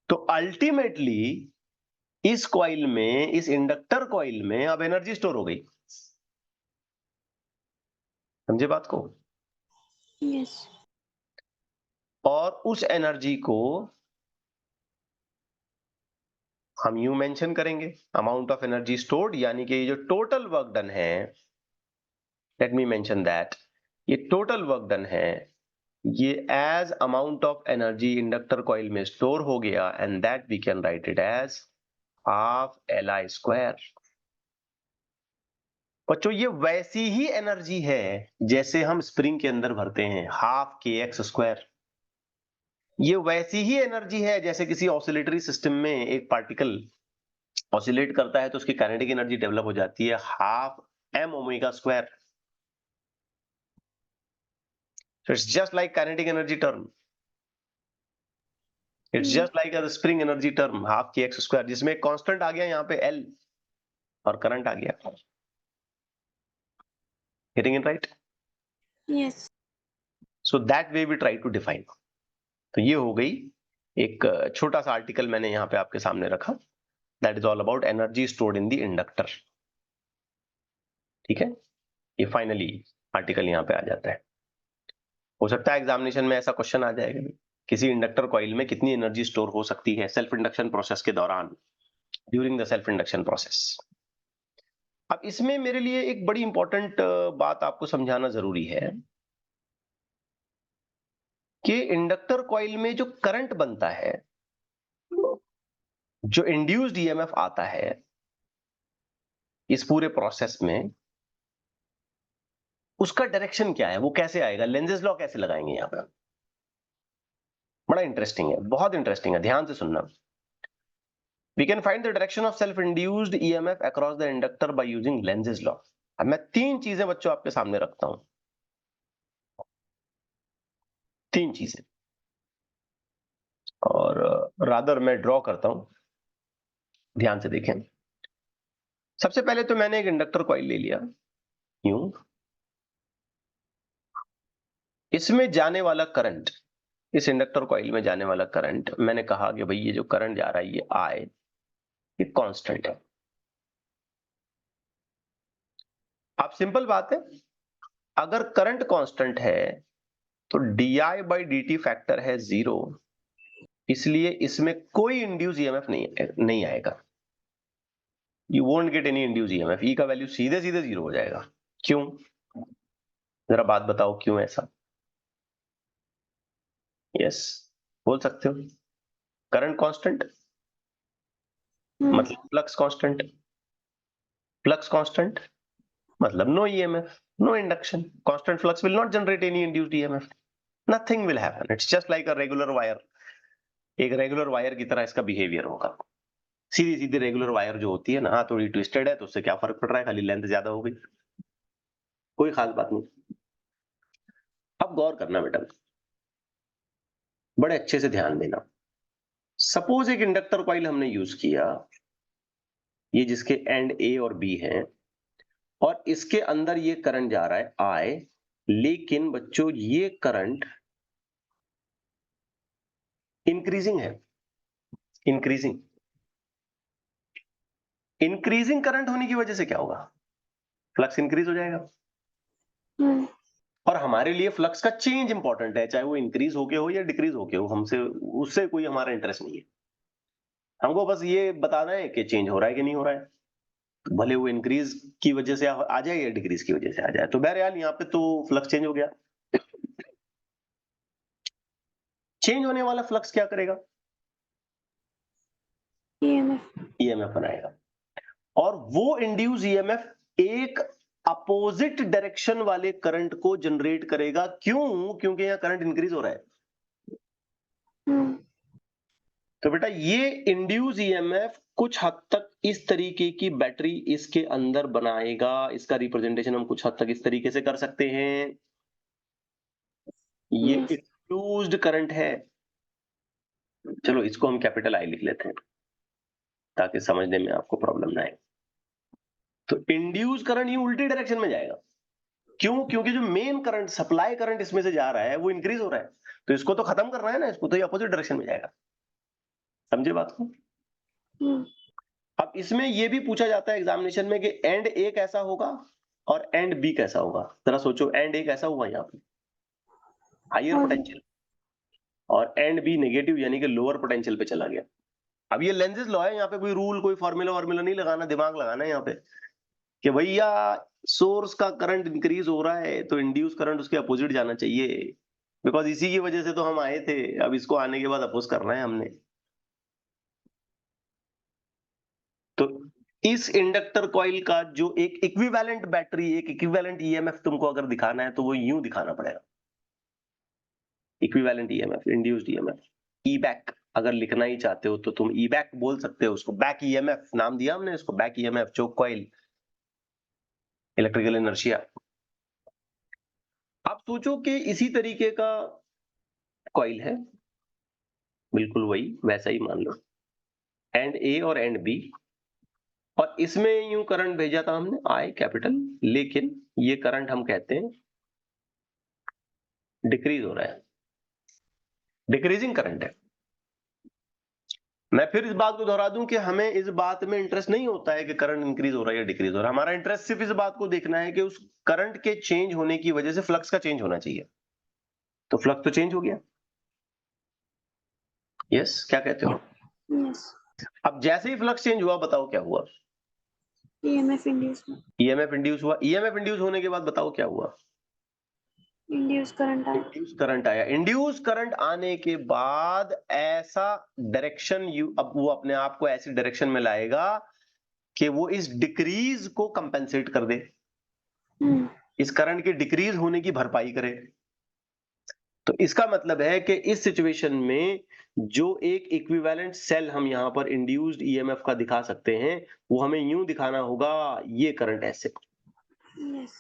तो अल्टीमेटली इस कॉइल में, इस इंडक्टर कॉइल में अब एनर्जी स्टोर हो गई। समझे बात को? यस। और उस एनर्जी को हम यूं मेंशन करेंगे, अमाउंट ऑफ एनर्जी स्टोर्ड, यानी कि ये जो टोटल वर्क डन है, लेट मी मेंशन दैट, ये टोटल वर्क डन है, ये as amount of energy inductor coil में स्टोर हो गया, and that we can write it as ½ LI²। बच्चों ये वैसी ही एनर्जी है जैसे हम स्प्रिंग के अंदर भरते हैं, ½ kx²। ये वैसी ही एनर्जी है जैसे किसी ऑसिलेटरी सिस्टम में एक पार्टिकल ऑसिलेट करता है तो उसकी काइनेटिक एनर्जी डेवलप हो जाती है ½ mω²। So it's just like kinetic energy term. It's just like a spring energy term, ½ kx², जिसमें कांस्टेंट आ गया यहाँ पे L और करंट आ गया। Getting it right? Yes. So that way we try to define. तो ये हो गई एक छोटा सा आर्टिकल मैंने यहाँ पे आपके सामने रखा, that is all about energy stored in the inductor। ठीक है, ये फाइनली आर्टिकल यहाँ पे आ जाता है। हो सकता है एग्जामिनेशन में ऐसा क्वेश्चन आ जाएगा, किसी इंडक्टर कॉइल में कितनी एनर्जी स्टोर हो सकती है सेल्फ इंडक्शन प्रोसेस के दौरान, during the self induction process. अब इसमें मेरे लिए एक बड़ी इंपॉर्टेंट बात आपको समझाना जरूरी है कि इंडक्टर कॉइल में जो करंट बनता है, जो इंड्यूस्ड ईएमएफ आता है इस पूरे प्रोसेस में, उसका डायरेक्शन क्या है, वो कैसे आएगा, लेंजेस लॉ कैसे लगाएंगे यहां पर। बड़ा इंटरेस्टिंग है, बहुत इंटरेस्टिंग है, ध्यान से सुनना। We can find the direction of self-induced EMF across the inductor by using Lenz's law। अब मैं 3 चीजें बच्चों आपके सामने रखता हूं, 3 चीजें, और रादर मैं ड्रॉ करता हूं, ध्यान से देखें। सबसे पहले तो मैंने एक इंडक्टर कॉइल ले लिया, यूं, इसमें जाने वाला करंट, इस इंडक्टर कॉइल में जाने वाला करंट, मैंने कहा कि भाई ये जो करंट जा रहा है ये I, ये कांस्टेंट है। अब सिंपल बात है, अगर करंट कांस्टेंट है तो di/dt फैक्टर है 0, इसलिए इसमें कोई इंड्यूस ईएमएफ नहीं आएगा। You won't get any induce EMF, E का वैल्यू सीधे सीधे 0 हो जाएगा। क्यों? जरा बात बताओ क्यों ऐसा? यस, बोल सकते हो। करंट कांस्टेंट हम्म, मतलब फ्लक्स कांस्टेंट, फ्लक्स कांस्टेंट मतलब no EMF, no induction, constant flux will not generate any induced EMF, nothing will happen, it's just like a regular wire. एक रेगुलर वायर की तरह इसका behaviour होगा। सीधी सीधी regular wire जो होती है ना, हाँ थोड़ी ट्विस्टेड है तो उससे क्या फर्क पड़ रहा है, खाली लेंथ ज्यादा हो गई, कोई खास बात नहीं। अब गौर करना बेटा, बड़े अच्छे से ध्यान देना। सपोज एक इंडक्टर कॉइल हमने यूज किया, ये जिसके एंड ए और बी हैं, और इसके अंदर ये करंट जा रहा है आई, लेकिन बच्चों ये करंट इंक्रीजिंग है, इंक्रीजिंग। इंक्रीजिंग करंट होने की वजह से क्या होगा? फ्लक्स इंक्रीज हो जाएगा। हम्म, और हमारे लिए फ्लक्स का चेंज इंपॉर्टेंट है, चाहे वो इंक्रीज होके हो या डिक्रीज होके हो, हमसे उससे कोई हमारा इंटरेस्ट नहीं है। हमको बस ये बताना है कि चेंज हो रहा है कि नहीं हो रहा है, भले वो इंक्रीज की वजह से आ जाए या डिक्रीज की वजह से आ जाए। तो बहरहाल यहाँ पे तो फ्लक्स चेंज हो गया। चेंज होने वाला फ्लक्स क्या करेगा? EMF, ईएमएफ बनाएगा। और वो इंड्यूस ईएमएफ एक अपोजिट डायरेक्शन वाले करंट को जनरेट करेगा। क्यों? क्योंकि यहाँ करंट इंक्रीज हो रहा है। हम्म, तो बेटा ये इंड्यूस ईएमएफ कुछ हद तक इस तरीके की बैटरी इसके अंदर बनाएगा। इसका रिप्रेजेंटेशन हम कुछ हद तक इस तरीके से कर सकते हैं। ये yes, इंड्यूस्ड करंट है। चलो इसको हम कैपिटल आई लिख लेते हैं ताकि समझने में आपको प्रॉब्लम ना आए। तो इंड्यूस करंट ये उल्टी डायरेक्शन में जाएगा। क्यों? क्योंकि जो मेन करंट, सप्लाई करंट इसमें से जा रहा है वो इंक्रीज हो रहा है, तो इसको तो खत्म करना है ना, इसको तो ये अपोजिट डायरेक्शन में जाएगा। समझे बात को? हम्म, अब इसमें ये भी पूछा जाता है एग्जामिनेशन में कि एंड ए कैसा होगा और एंड बी कैसा होगा। जरा सोचो, एंड ए कैसा हुआ यहाँ पे? हाइयर positive, पोटेंशियल, और एंड बी नेगेटिव यानी कि लोअर पोटेंशियल पे चला गया। अब ये लेंजेस लॉ है, यहाँ पे कोई रूल, कोई फॉर्मूला वॉर्मूला नहीं लगाना, दिमाग लगाना है यहाँ पे कि भैया सोर्स का करंट इंक्रीज हो रहा है तो इंड्यूस करंट उसके अपोजिट जाना चाहिए, बिकॉज इसी की वजह से तो हम आए थे। अब इसको आने के बाद अपोज करना है हमने। तो इस इंडक्टर कॉइल का जो एक इक्विवेलेंट बैटरी, एक इक्विवेलेंट ईएमएफ तुमको अगर दिखाना है तो वो यूं दिखाना पड़ेगा। इक्विवेलेंट ईएमएफ, इंड्यूस्ड ईएमएफ, ई बैक अगर लिखना ही चाहते हो तो तुम ई बैक बोल सकते हो उसको। बैक ईएमएफ नाम दिया हमने इसको, back EMF, choke coil, electrical inertia. आप सोचो कि इसी तरीके का कॉइल है, बिल्कुल वही वैसा ही मान लो, एंड ए और एंड बी, और इसमें यूं करंट भेजा था हमने आई कैपिटल, लेकिन ये करंट हम कहते हैं डिक्रीज हो रहा है, डिक्रीजिंग करंट है। मैं फिर इस बात को दोहरा दूं कि हमें इस बात में इंटरेस्ट नहीं होता है कि करंट इंक्रीज हो रहा है या डिक्रीज हो रहा है। हमारा इंटरेस्ट सिर्फ इस बात को देखना है कि उस करंट के चेंज होने की वजह से फ्लक्स का चेंज होना चाहिए। तो फ्लक्स तो चेंज हो गया। यस, क्या कहते हो? yes, अब जैसे ही फ्लक्स चेंज हुआ, बताओ क्या हुआ? EMF induced, ईएमएफ इंड्यूस हुआ। ईएमएफ इंड्यूस होने के बाद बताओ क्या हुआ? induced current आया, इंड्यूस करंट आया। इंड्यूस करंट आने के बाद ऐसा डायरेक्शन, अब वो अपने आप को ऐसी डायरेक्शन में लाएगा कि वो इस डिक्रीज को कंपेंसेट कर दे, हम्म, इस करंट के डिक्रीज होने की भरपाई करे। तो इसका मतलब है कि इस सिचुएशन में जो एक इक्विवेलेंट सेल हम यहां पर इंड्यूस्ड ईएमएफ का दिखा सकते हैं, वो हमें यूं दिखाना होगा, ये करंट ऐसे, yes,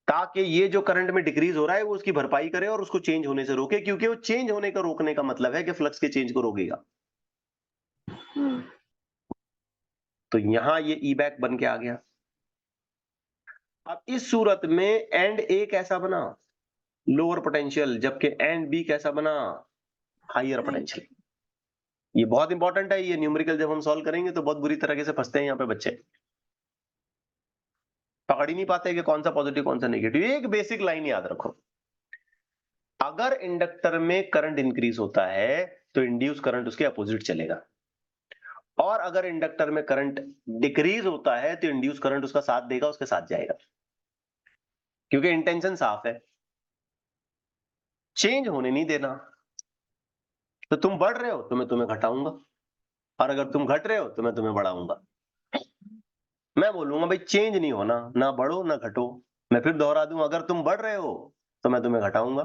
ताकि ये जो करंट में डिक्रीज हो रहा है वो उसकी भरपाई करे और उसको चेंज होने से रोके, क्योंकि वो चेंज होने का रोकने का मतलब है कि फ्लक्स के चेंज को रोकेगा। हम्म, तो यहां ये ई बैक बन के आ गया। अब इस सूरत में एंड ए कैसा बना? लोअर पोटेंशियल, जबकि एंड बी कैसा बना? Higher high, potential. ये बहुत इंपॉर्टेंट है, ये न्यूमेरिकल जब हम सॉल्व करेंगे तो बहुत बुरी तरीके से फंसते हैं यहाँ पे बच्चे, पकड़ ही नहीं पाते कि कौन सा पॉजिटिव कौन सा नेगेटिव। एक बेसिक लाइन याद रखो, अगर इंडक्टर में करंट इंक्रीज होता है तो इंड्यूस करंट उसके अपोजिट चलेगा, और अगर इंडक्टर में करंट डिक्रीज होता है तो इंड्यूस करंट उसका साथ देगा, उसके साथ जाएगा। क्योंकि इंटेंशन साफ है, चेंज होने नहीं देना। तो तुम बढ़ रहे हो तो मैं तुम्हें घटाऊंगा, और अगर तुम घट रहे हो तो मैं तुम्हें बढ़ाऊंगा। मैं बोलूंगा भाई चेंज नहीं होना, ना बढ़ो ना घटो। मैं फिर दोहरा दूं, अगर तुम बढ़ रहे हो तो मैं तुम्हें घटाऊंगा,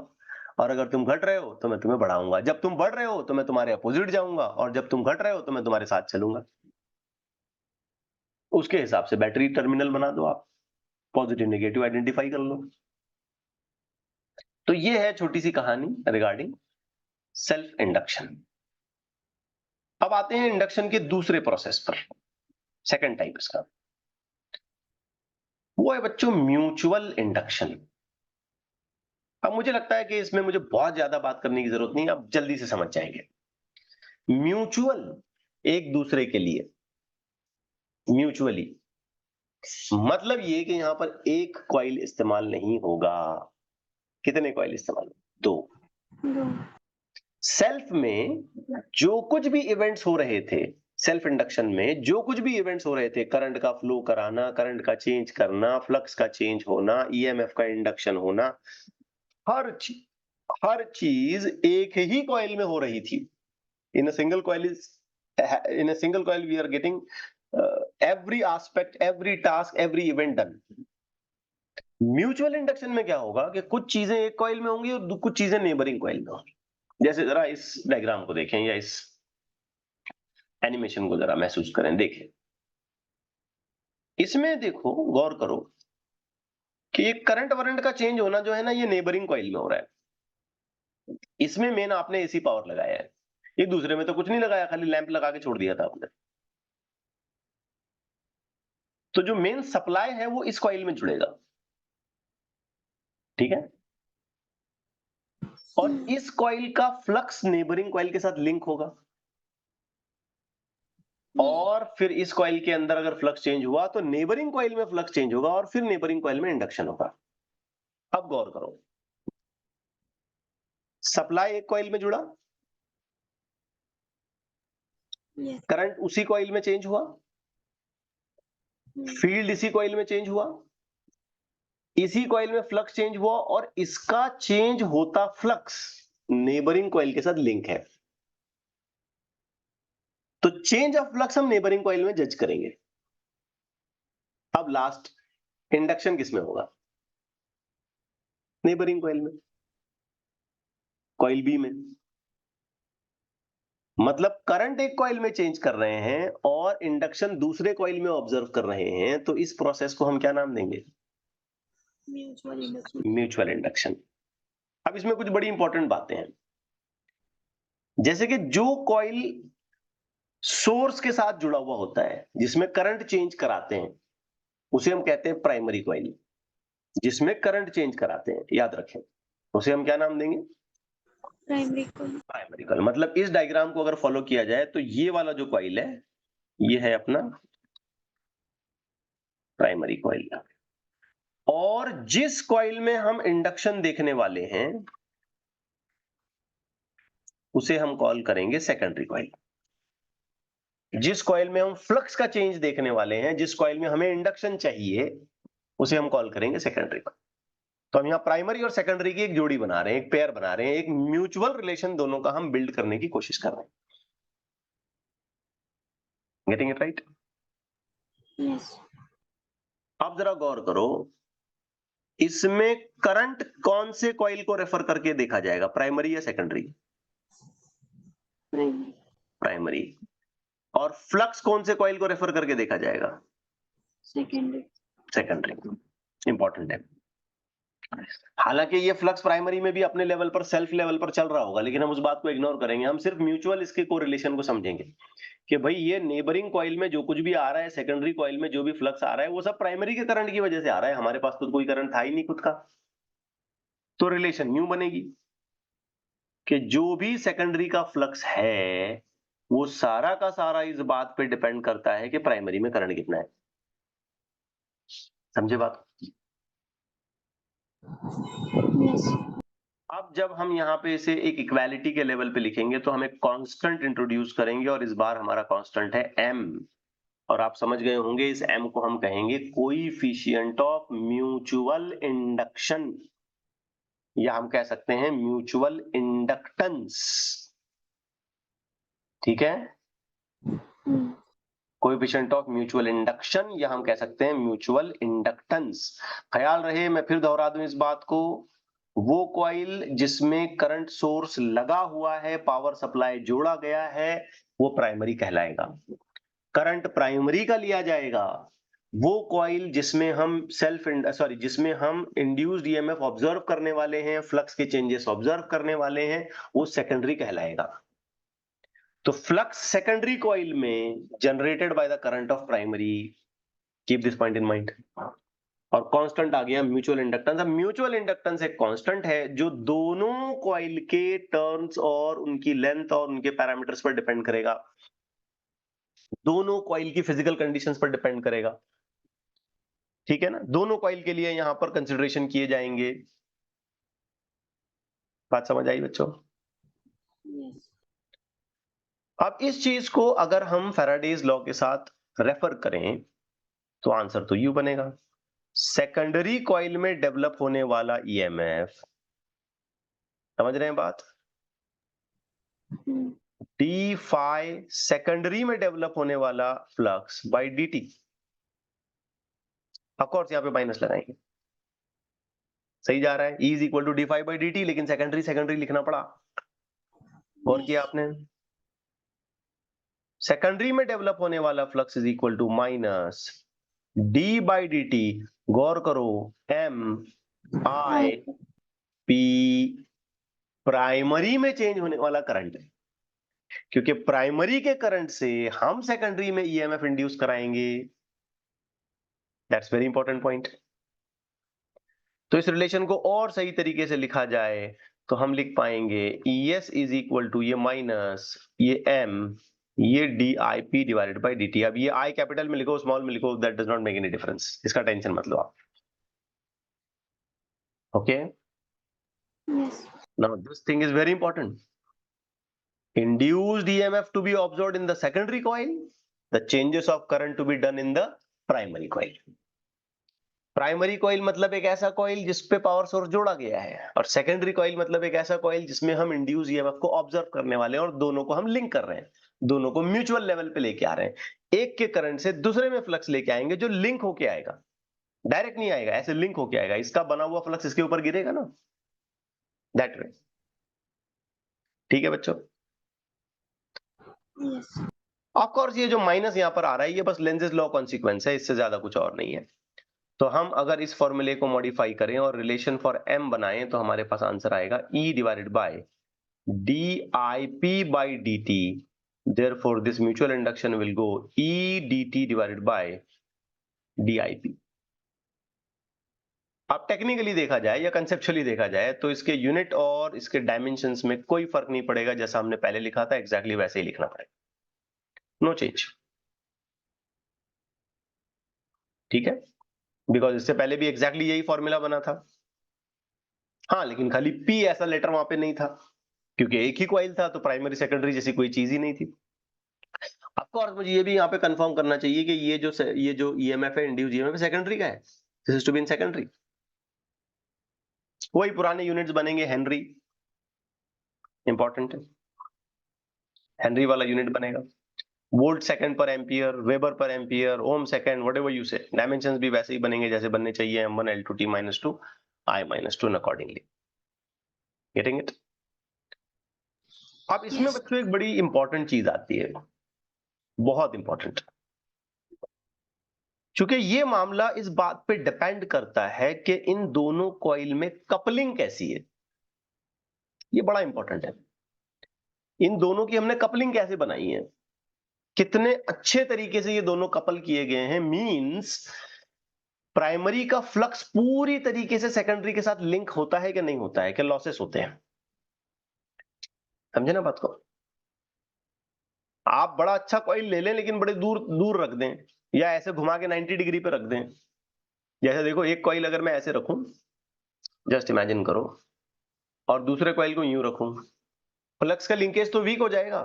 और अगर तुम घट रहे हो तो मैं तुम्हें बढ़ाऊंगा। जब तुम बढ़ रहे हो तो मैं तुम्हारे अपोजिट जाऊंगा, और जब तुम घट रहे हो तो मैं तुम्हारे साथ चलूंगा। उसके हिसाब से बैटरी टर्मिनल बना दो आप, पॉजिटिव नेगेटिव आइडेंटिफाई कर लो। तो ये है छोटी सी कहानी रिगार्डिंग सेल्फ इंडक्शन। अब आते हैं इंडक्शन के दूसरे प्रोसेस पर, सेकंड टाइप इसका, वो है बच्चों म्यूचुअल इंडक्शन। अब मुझे लगता है कि इसमें मुझे बहुत ज्यादा बात करने की जरूरत नहीं है, आप जल्दी से समझ जाएंगे। म्यूचुअल, एक दूसरे के लिए, म्यूचुअली मतलब ये कि यहां पर एक कॉइल इस्तेमाल नहीं होगा। कितने कॉइल इस्तेमाल? दो। दो। सेल्फ में जो कुछ भी इवेंट्स हो रहे थे, सेल्फ इंडक्शन में जो कुछ भी इवेंट्स हो रहे थे, करंट का फ्लो कराना, करंट का चेंज करना, फ्लक्स का चेंज होना, ईएमएफ का इंडक्शन होना, हर चीज एक ही कॉइल में हो रही थी। In a single coil in a single coil we are getting every aspect, every task, every event done. Mutual induction में क्या होगा कि कुछ चीजें एक कॉइल में होंगी और कुछ चीजें नेबरिंग कॉइल में होंगी। जैसे जरा इस डायग्राम को देखें या इस एनिमेशन को जरा महसूस करें, देखें। इसमें देखो, गौर करो कि एक करंट वरंट का चेंज होना जो है ना, ये नेबरिंग कॉइल में हो रहा है। इसमें मेन आपने एसी पावर लगाया है, एक दूसरे में तो कुछ नहीं लगाया, खाली लैंप लगा के छोड़ दिया था आपने। तो जो मेन सप्लाई है वो इस कॉइल में जुड़ेगा, ठीक है। और इस कॉइल का फ्लक्स नेबरिंग कॉइल के साथ लिंक होगा, और फिर इस कॉइल के अंदर अगर फ्लक्स चेंज हुआ तो नेबरिंग कॉइल में फ्लक्स चेंज होगा, और फिर नेबरिंग कॉइल में इंडक्शन होगा। अब गौर करो, सप्लाई एक कॉइल में जुड़ा, Yes. करंट उसी कॉइल में चेंज हुआ, फील्ड इसी कॉइल में चेंज हुआ, इसी कॉइल में फ्लक्स चेंज हुआ, और इसका चेंज होता फ्लक्स नेबरिंग कॉइल के साथ लिंक है। तो चेंज ऑफ फ्लक्स हम नेबरिंग कॉइल में जज करेंगे। अब लास्ट इंडक्शन किसमें होगा? नेबरिंग कॉइल में, कॉइल बी में। मतलब करंट एक कॉइल में चेंज कर रहे हैं और इंडक्शन दूसरे कॉइल में ऑब्जर्व कर रहे हैं, तो इस प्रोसेस को हम क्या नाम देंगे? Mutual induction. Mutual induction. अब इसमें कुछ बड़ी इंपॉर्टेंट बातें हैं, जैसे कि जो कॉइल सोर्स के साथ जुड़ा हुआ होता है, जिसमें करंट चेंज कराते हैं, उसे हम कहते हैं प्राइमरी कॉइल। जिसमें करंट चेंज कराते हैं, याद रखें, उसे हम क्या नाम देंगे? Primary coil. Primary coil. मतलब इस डायग्राम को अगर फॉलो किया जाए तो ये वाला जो कॉइल है, ये है अपना प्राइमरी कॉइल, और जिस कॉइल में हम इंडक्शन देखने वाले हैं उसे हम कॉल करेंगे सेकेंडरी कॉइल। जिस कॉइल में हम फ्लक्स का चेंज देखने वाले हैं, जिस कॉइल में हमें इंडक्शन चाहिए, उसे हम कॉल करेंगे सेकेंडरी कॉइल। तो हम यहाँ प्राइमरी और सेकेंडरी की एक जोड़ी बना रहे हैं, एक पेयर बना रहे हैं, एक म्यूचुअल रिलेशन दोनों का हम बिल्ड करने की कोशिश कर रहे हैं। Getting it right? यस। अब जरा गौर करो, इसमें करंट कौन से कॉइल को रेफर करके देखा जाएगा, प्राइमरी या सेकेंडरी? प्राइमरी। प्राइमरी। और फ्लक्स कौन से कॉइल को रेफर करके देखा जाएगा? सेकेंडरी। सेकेंडरी। इंपॉर्टेंट है। हालांकि ये फ्लक्स प्राइमरी में भी अपने लेवल पर, सेल्फ लेवल पर चल रहा होगा, लेकिन हम उस बात को इग्नोर करेंगे। हम सिर्फ म्यूचुअल इसके कोरिलेशन को समझेंगे कि भाई ये नेबरिंग कॉइल में जो कुछ भी आ रहा है, सेकेंडरी कॉइल में जो भी फ्लक्स आ रहा है, वो सब प्राइमरी के करंट की वजह से आ रहा है। हमारे पास तो कोई करंट था ही नहीं खुद का। तो रिलेशन यूं बनेगी कि जो भी सेकेंडरी का फ्लक्स है वो सारा का सारा इस बात पे डिपेंड करता है कि प्राइमरी में करंट कितना है। समझे बात? यस। अब जब हम यहाँ पे इसे एक इक्वालिटी के लेवल पे लिखेंगे तो हम एक कांस्टेंट इंट्रोड्यूस करेंगे, और इस बार हमारा कांस्टेंट है m। और आप समझ गए होंगे इस m को हम कहेंगे कोएफिशिएंट ऑफ म्यूचुअल इंडक्शन, या हम कह सकते हैं म्यूचुअल इंडक्टेंस। ठीक है, कोएफिशिएंट ऑफ म्यूचुअल इंडक्शन, या हम कह सकते हैं म्यूचुअल इंडक्टेंस। ख्याल रहे, मैं फिर दोहरा दूं इस बात को, वो कॉइल जिसमें करंट सोर्स लगा हुआ है, पावर सप्लाई जोड़ा गया है, वो प्राइमरी कहलाएगा। करंट प्राइमरी का लिया जाएगा। वो कॉइल जिसमें हम जिसमें हम इंड्यूस्ड ईएमएफ ऑब्जर्व करने वाले हैं, फ्लक्स के चेंजेस ऑब्जर्व करने वाले हैं, वो सेकेंडरी कहलाएगा। तो फ्लक्स सेकेंडरी कॉइल में generated by the current of primary, keep this point in mind. और कांस्टेंट आ गया म्यूचुअल इंडक्टेंस। अब म्यूचुअल इंडक्टेंस एक कांस्टेंट है जो दोनों कॉइल के टर्न्स और उनकी लेंथ और उनके पैरामीटर्स पर डिपेंड करेगा, दोनों कॉइल की फिजिकल कंडीशंस पर डिपेंड करेगा। ठीक है ना, दोनों कॉइल के लिए यहां पर कंसिडरेशन किए जाएंगे। बात समझ आई बच्चों? yes, अब इस चीज को अगर हम फैराडेज लॉ के साथ रेफर करें तो आंसर तो यू बनेगा। सेकेंडरी कॉइल में डेवलप होने वाला ईएमएफ, समझ रहे हैं बात, डी फाई सेकेंडरी में डेवलप होने वाला flux by dt. Of course यहां पे माइनस लगाएंगे, सही जा रहा है, E is equal to d phi by d t, लेकिन सेकेंडरी सेकेंडरी लिखना पड़ा। और yes, किया आपने, सेकेंडरी में डेवलप होने वाला flux is equal to minus d by d t, गौर करो, एम आई पी प्राइमरी में चेंज होने वाला करंट है, क्योंकि प्राइमरी के करंट से हम सेकेंडरी में ईएमएफ इंड्यूस कराएंगे। That's very important point. तो इस रिलेशन को और सही तरीके से लिखा जाए तो हम लिख पाएंगे ES इज इक्वल टू ये माइनस ये M, ये DIP डिवाइडेड बाई DT। अब ये I कैपिटल में लिखो स्मॉल में लिखो, that does not make any difference, इसका टेंशन मत लो आप। Okay, yes, now this thing is very important. Induced EMF to be observed in the secondary coil, the changes of current to be done in the primary coil। Primary coil मतलब एक ऐसा coil जिस पे power source जोड़ा गया है, और secondary coil मतलब एक ऐसा कॉइल जिसमें हम इंड्यूस ईएमएफ को ऑब्जर्व करने वाले हैं और दोनों को हम लिंक कर रहे हैं, दोनों को म्यूचुअल लेवल पे लेके आ रहे हैं। एक के करंट से दूसरे में फ्लक्स लेके आएंगे जो लिंक होके आएगा, डायरेक्ट नहीं आएगा, ऐसे लिंक होके आएगा, इसका बना हुआ फ्लक्स इसके ऊपर गिरेगा ना, दैट वे। ठीक है बच्चों? yes, ऑफ कोर्स ये जो माइनस यहां पर आ रहा है ये बस लेंजेस लॉ कॉन्सिक्वेंस है, इससे ज्यादा कुछ और नहीं है। तो हम अगर इस फॉर्मूले को मॉडिफाई करें और रिलेशन फॉर m बनाएं तो हमारे पास आंसर आएगा E divided by DIP by DT। Therefore this mutual induction will go E DT divided by DIP। अब टेक्निकली देखा जाए या कंसेप्चुअली देखा जाए तो इसके यूनिट और इसके डायमेंशंस में कोई फर्क नहीं पड़ेगा, जैसा हमने पहले लिखा था एग्जैक्टली वैसे ही लिखना पड़ेगा, नो चेंज। ठीक है, बिकॉज इससे पहले भी एग्जैक्टली यही फॉर्मूला बना था। हाँ, लेकिन खाली P ऐसा लेटर वहां पे नहीं था क्योंकि एक ही कॉइल था, तो प्राइमरी सेकेंडरी जैसी कोई चीज ही नहीं थी। ऑफ कोर्स मुझे ये भी यहाँ पे कंफर्म करना चाहिए कि ये जो ईएमएफ है, इंड्यूस्ड ईएमएफ सेकेंडरी का है, this is to be in secondary. वही पुराने यूनिट्स बनेंगे, हेनरी इंपॉर्टेंट है, हेनरी वाला यूनिट बनेगा, वोल्ट सेकंड पर एम्पियर, वेबर पर ampere, ohm second, whatever you say. Dimensions भी वैसे ही बनेंगे जैसे बनने चाहिए, M1 L2 T minus 2 I minus 2 accordingly। Getting it? अब इसमें yes, बच्चों एक बड़ी इंपॉर्टेंट चीज आती है, बहुत इंपॉर्टेंट, क्योंकि ये मामला इस बात पे डिपेंड करता है कि इन दोनों कॉइल में कपलिंग कैसी है। ये बड़ा इंपॉर्टेंट है, इन दोनों की हमने कपलिंग कैसे बनाई है, कितने अच्छे तरीके से ये दोनों कपल किए गए हैं। मींस प्राइमरी का फ्लक्स पूरी तरीके से सेकेंडरी के साथ लिंक होता है कि नहीं होता है, कि लॉसेस होते हैं। समझे ना बात को? आप बड़ा अच्छा कॉइल ले लें लेकिन बड़े दूर दूर रख दें, या ऐसे घुमा के 90 डिग्री पे रख दें। जैसे देखो, एक कॉइल अगर मैं ऐसे रखूं, जस्ट इमेजिन करो, और दूसरे कॉइल को यूं रखूं, फ्लक्स का लिंकेज तो वीक हो जाएगा।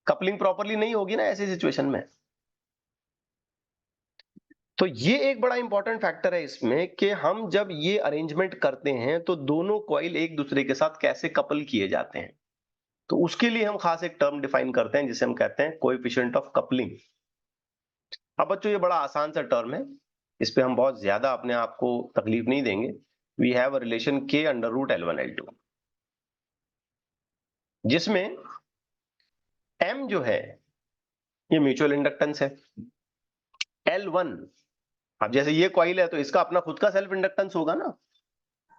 कपलिंग प्रॉपरली नहीं होगी ना ऐसी सिचुएशन में। तो ये एक बड़ा इंपॉर्टेंट फैक्टर है इसमें कि हम जब ये अरेंजमेंट करते हैं तो दोनों कॉइल एक दूसरे के साथ कैसे कपल किए जाते हैं, तो उसके लिए हम खास एक टर्म डिफाइन करते हैं जिसे हम कहते हैं कोएफिशिएंट ऑफ कपलिंग। अब बच्चों ये बड़ा आसान सा टर्म है, इस पे हम बहुत ज्यादा अपने आप को तकलीफ नहीं देंगे। We have a relation k under root L1 L2, जिसमें m जो है ये म्यूचुअल इंडक्टेंस है, L1 अब जैसे ये कॉइल है तो इसका अपना खुद का सेल्फ इंडक्टेंस होगा ना।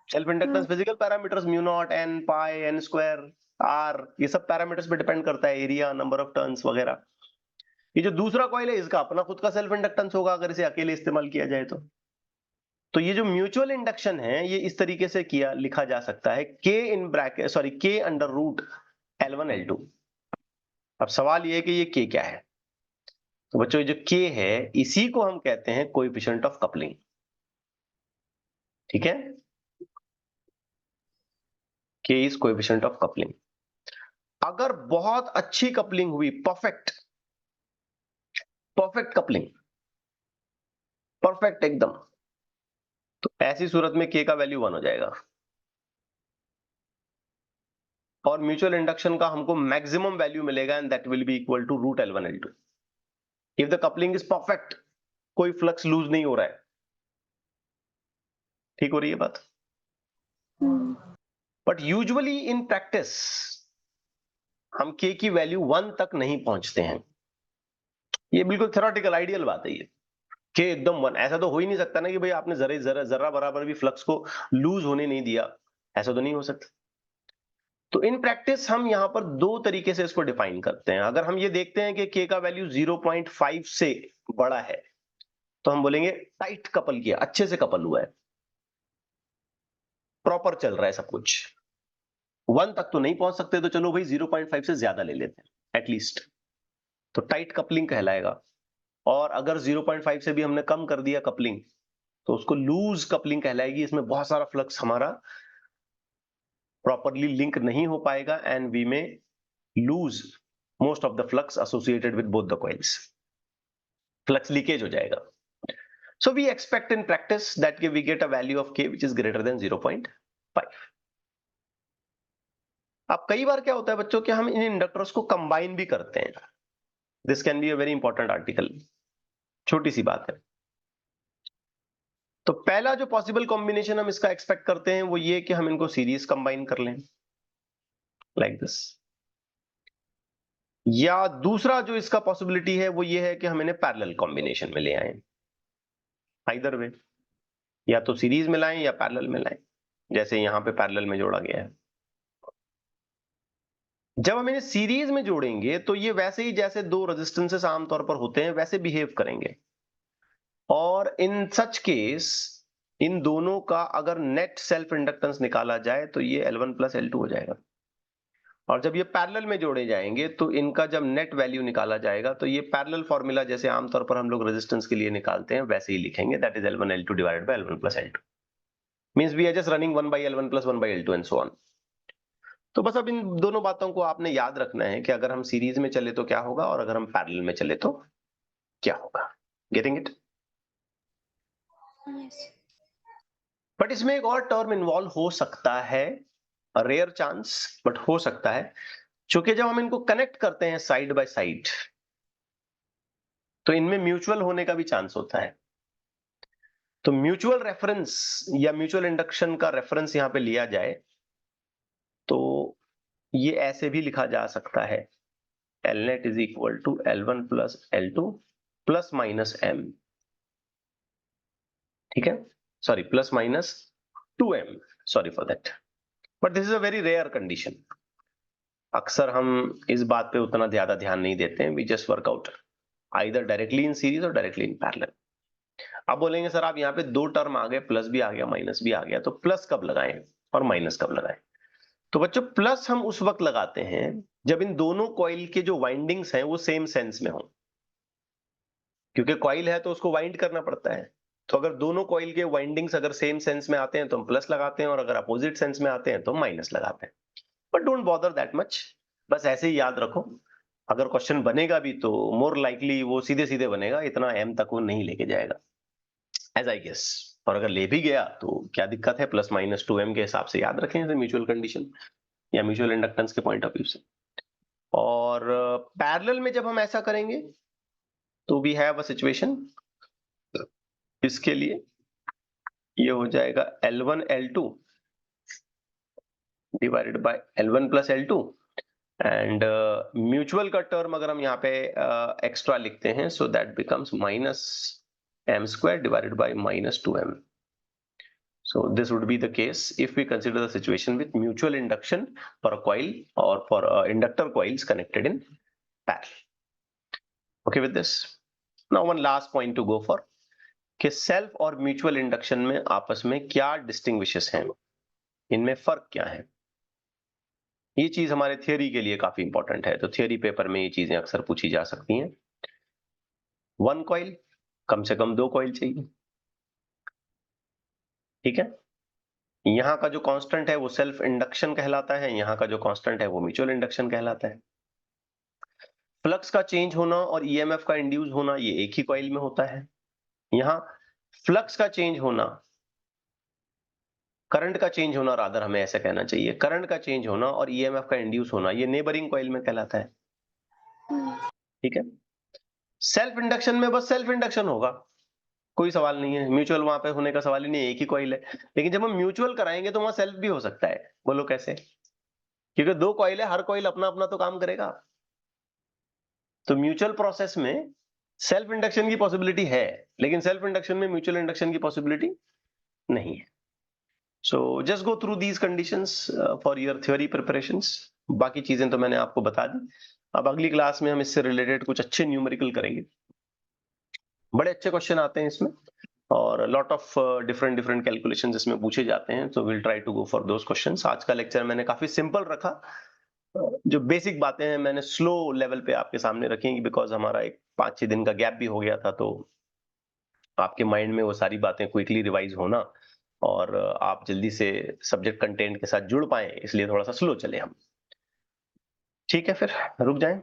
Self inductance physical parameters mu naught n पाई n स्क्वायर r, ये सब पैरामीटर्स पे डिपेंड करता है, एरिया, नंबर ऑफ टर्न्स वगैरह। ये जो दूसरा कॉइल है इसका अपना खुद का सेल्फ इंडक्टेंस होगा अगर इसे अकेले इस्तेमाल किया जाए तो ये जो म्यूचुअल इंडक्शन है ये इस तरीके से किया लिखा जा सकता है k under root L1 L2। अब सवाल ये है कि ये k क्या है, तो बच्चों ये जो k है इसी को हम कहते हैं कोएफिशिएंट ऑफ कपलिंग। ठीक है, k is coefficient of coupling. अगर बहुत अच्छी कपलिंग हुई, परफेक्ट कपलिंग, परफेक्ट एकदम, तो ऐसी सूरत में k का वैल्यू 1 हो जाएगा और म्यूचुअल इंडक्शन का हमको मैक्सिमम वैल्यू मिलेगा and that will be equal to root L1 L2। If the coupling is perfect, कोई फ्लक्स लूज नहीं हो रहा है, ठीक हो रही है बात। बट यूजुअली इन प्रैक्टिस हम k की वैल्यू 1 तक नहीं पहुंचते हैं, ये बिल्कुल थ्योरेटिकल आइडियल बात है। ये k एकदम 1, ऐसा तो हो ही नहीं सकता ना कि भाई आपने जरा बराबर भी फ्लक्स को लूज होने नहीं दिया, ऐसा तो नहीं हो सकता। तो इन प्रैक्टिस हम यहां पर दो तरीके से इसको डिफाइन करते हैं। अगर हम ये देखते हैं कि k का वैल्यू 0.5 से बड़ा है तो हम बोलेंगे टाइट कपल किया, अच्छे से कपल हुआ है, प्रॉपर चल रहा है सब कुछ। 1 तक तो नहीं पहुंच सकते तो चलो भाई 0.5 से ज्यादा ले लेते हैं एटलीस्ट, तो टाइट कपलिंग कहलाएगा। और अगर 0.5 से भी हमने कम कर दिया कपलिंग तो उसको लूज कपलिंग कहलाएगी, इसमें बहुत सारा फ्लक्स हमारा प्रॉपरली लिंक नहीं हो पाएगा and we may lose most of the flux associated with both the coils, flux leakage हो जाएगा। So we expect in practice that we get a value of k which is greater than 0.5। अब कई बार क्या होता है बच्चों कि हम इन इंडक्टर्स को कंबाइन भी करते हैं, this can be a very important article, छोटी सी बात है। तो पहला जो पॉसिबल कॉम्बिनेशन हम इसका एक्सपेक्ट करते हैं वो ये कि हम इनको सीरीज कंबाइन कर लें लाइक दिस, या दूसरा जो इसका पॉसिबिलिटी है वो ये है कि हम इन्हें पैरेलल कॉम्बिनेशन में ले आए, आइदर वे, या तो सीरीज में लाएं या पैरेलल में लाएं, जैसे यहां पे पैरेलल में जोड़ा गया है। जब हम इन्हें सीरीज में जोड़ेंगे तो ये वैसे ही जैसे दो रेजिस्टेंसेस आमतौर पर होते हैं वैसे बिहेव करेंगे, और इन सच केस इन दोनों का अगर नेट सेल्फ इंडक्टेंस निकाला जाए तो ये L1 प्लस L2 हो जाएगा। और जब ये पैरेलल में जोड़े जाएंगे तो इनका जब नेट वैल्यू निकाला जाएगा तो ये पैरेलल फॉर्मूला जैसे आमतौर पर हम लोग रेजिस्टेंस के लिए निकालते हैं वैसे ही लिखेंगे, that is L1 L2 divided by L1 plus L2, means we are just running 1 by L1 plus 1 by L2 and so on. तो बस अब इन दोनों बातों को आपने याद रखना है कि अगर हम सीरीज में चले तो क्या होगा और अगर हम पैरेलल में चले तो क्या होगा। Getting it? Yes. बट इसमें एक और टर्म इन्वॉल्व हो सकता है, रेयर चांस बट हो सकता है, क्योंकि जब हम इनको कनेक्ट करते हैं साइड बाय साइड तो इनमें म्यूचुअल होने का भी चांस होता है। तो म्यूचुअल रेफरेंस या म्यूचुअल इंडक्शन का रेफरेंस यहां पे लिया जाए तो ये ऐसे भी लिखा जा सकता है, L net is equal to L1 plus L2 plus minus M, ठीक है, sorry plus minus 2M, sorry for that, but this is a very rare condition. अक्सर हम इस बात पे उतना ज्यादा ध्यान नहीं देते हैं, we just work out either directly in series और डायरेक्टली इन पैरेलल। अब बोलेंगे सर आप यहाँ पे दो टर्म आ गए, प्लस भी आ गया माइनस भी आ गया, तो प्लस कब लगाएं और माइनस कब लगाएं? तो बच्चों प्लस हम उस वक्त लगाते हैं जब इन दोनों कॉइल के जो वाइंडिंग्स हैं वो सेम सेंस में हो, क्योंकि कॉइल है तो उसको वाइंड करना पड़ता है। तो अगर दोनों कॉइल के वाइंडिंग्स अगर सेम सेंस में आते हैं तो हम प्लस लगाते हैं और अगर अपोजिट सेंस में आते हैं तो माइनस लगाते हैं, but don't bother that much, बस ऐसे ही याद रखो अगर क्वेश्चन बनेगा भी तो मोर लाइकली वो सीधे-सीधे बनेगा, इतना m तक वो नहीं लेके जाएगा, एज़ आई गेस। और अगर ले भी गया तो क्या दिक्कत है, प्लस माइनस 2m के हिसाब से याद रखें, जैसे म्यूचुअल कंडीशन या म्यूचुअल इंडक्टेंस के पॉइंट ऑफ व्यू से। और पैरेलल में जब हम ऐसा करेंगे तो वी हैव अ सिचुएशन, इसके लिए ये हो जाएगा L1 L2 divided by L1 plus L2, and mutual का टर्म अगर हम यहाँ पे एक्स्ट्रा लिखते हैं, so that becomes minus m square divided by minus 2m. So this would be the case if we consider the situation with mutual induction for a coil or for inductor coils connected in parallel. Okay with this? Now one last point to go for, कि self और mutual induction में आपस में क्या distinguishes हैं, इनमें फर्क क्या है। ये चीज हमारे थियोरी के लिए काफी इंपॉर्टेंट है, तो थियोरी पेपर में ये चीजें अक्सर पूछी जा सकती हैं। वन कॉइल, कम से कम 2 कॉइल चाहिए, ठीक है। यहाँ का जो कांस्टेंट है वो सेल्फ इंडक्शन कहलाता है, यहाँ का जो कांस्टेंट है वो म्यूचुअल इंडक्शन कहलाता है। फ्लक्स का चेंज होना और ईएमएफ का इंड्यूस होना ये एक ही कॉइल में होता है। यहाँ फ्लक्स का चेंज होना, करंट का चेंज होना, रादर हमें ऐसे कहना चाहिए, करंट का चेंज होना और ईएमएफ का इंड्यूस होना ये नेबरिंग कॉइल में कहलाता है, ठीक है। सेल्फ इंडक्शन में बस सेल्फ इंडक्शन होगा, कोई सवाल नहीं है, म्यूचुअल वहां पे होने का सवाल ही नहीं है, एक ही कॉइल है। लेकिन जब हम म्यूचुअल कराएंगे तो वहां सेल्फ भी हो सकता है, बोलो कैसे? क्योंकि 2 कॉइल है, हर कॉइल अपना अपना तो काम करेगा। तो म्यूचुअल प्रोसेस में सेल्फ इंडक्शन की पॉसिबिलिटी है, लेकिन सेल्फ इंडक्शन में म्यूचुअल इंडक्शन की पॉसिबिलिटी नहीं है। So just go through these conditions for your theory preparations. बाकी चीजें तो मैंने आपको बता दी। अब अगली क्लास में हम इससे रिलेटेड कुछ अच्छे न्यूमेरिकल करेंगे, बड़े अच्छे क्वेश्चन आते हैं इसमें और lot of different different calculations इसमें पूछे जाते हैं, तो will try to go for those questions. आज का लेक्चर मैंने काफी सिंपल रखा, जो बेसिक बातें हैं मैंने स्लो लेवल पे आपके सामने रखेंगी, बिकॉज हमारा एक 5-6 दिन का गैप भी हो गया था, तो आपके माइंड में वो सारी बातें क्विकली रिवाइज होना और आप जल्दी से सब्जेक्ट कंटेंट के साथ जुड़ पाए, इसलिए थोड़ा सा स्लो चले हम। ठीक है, फिर रुक जाएं।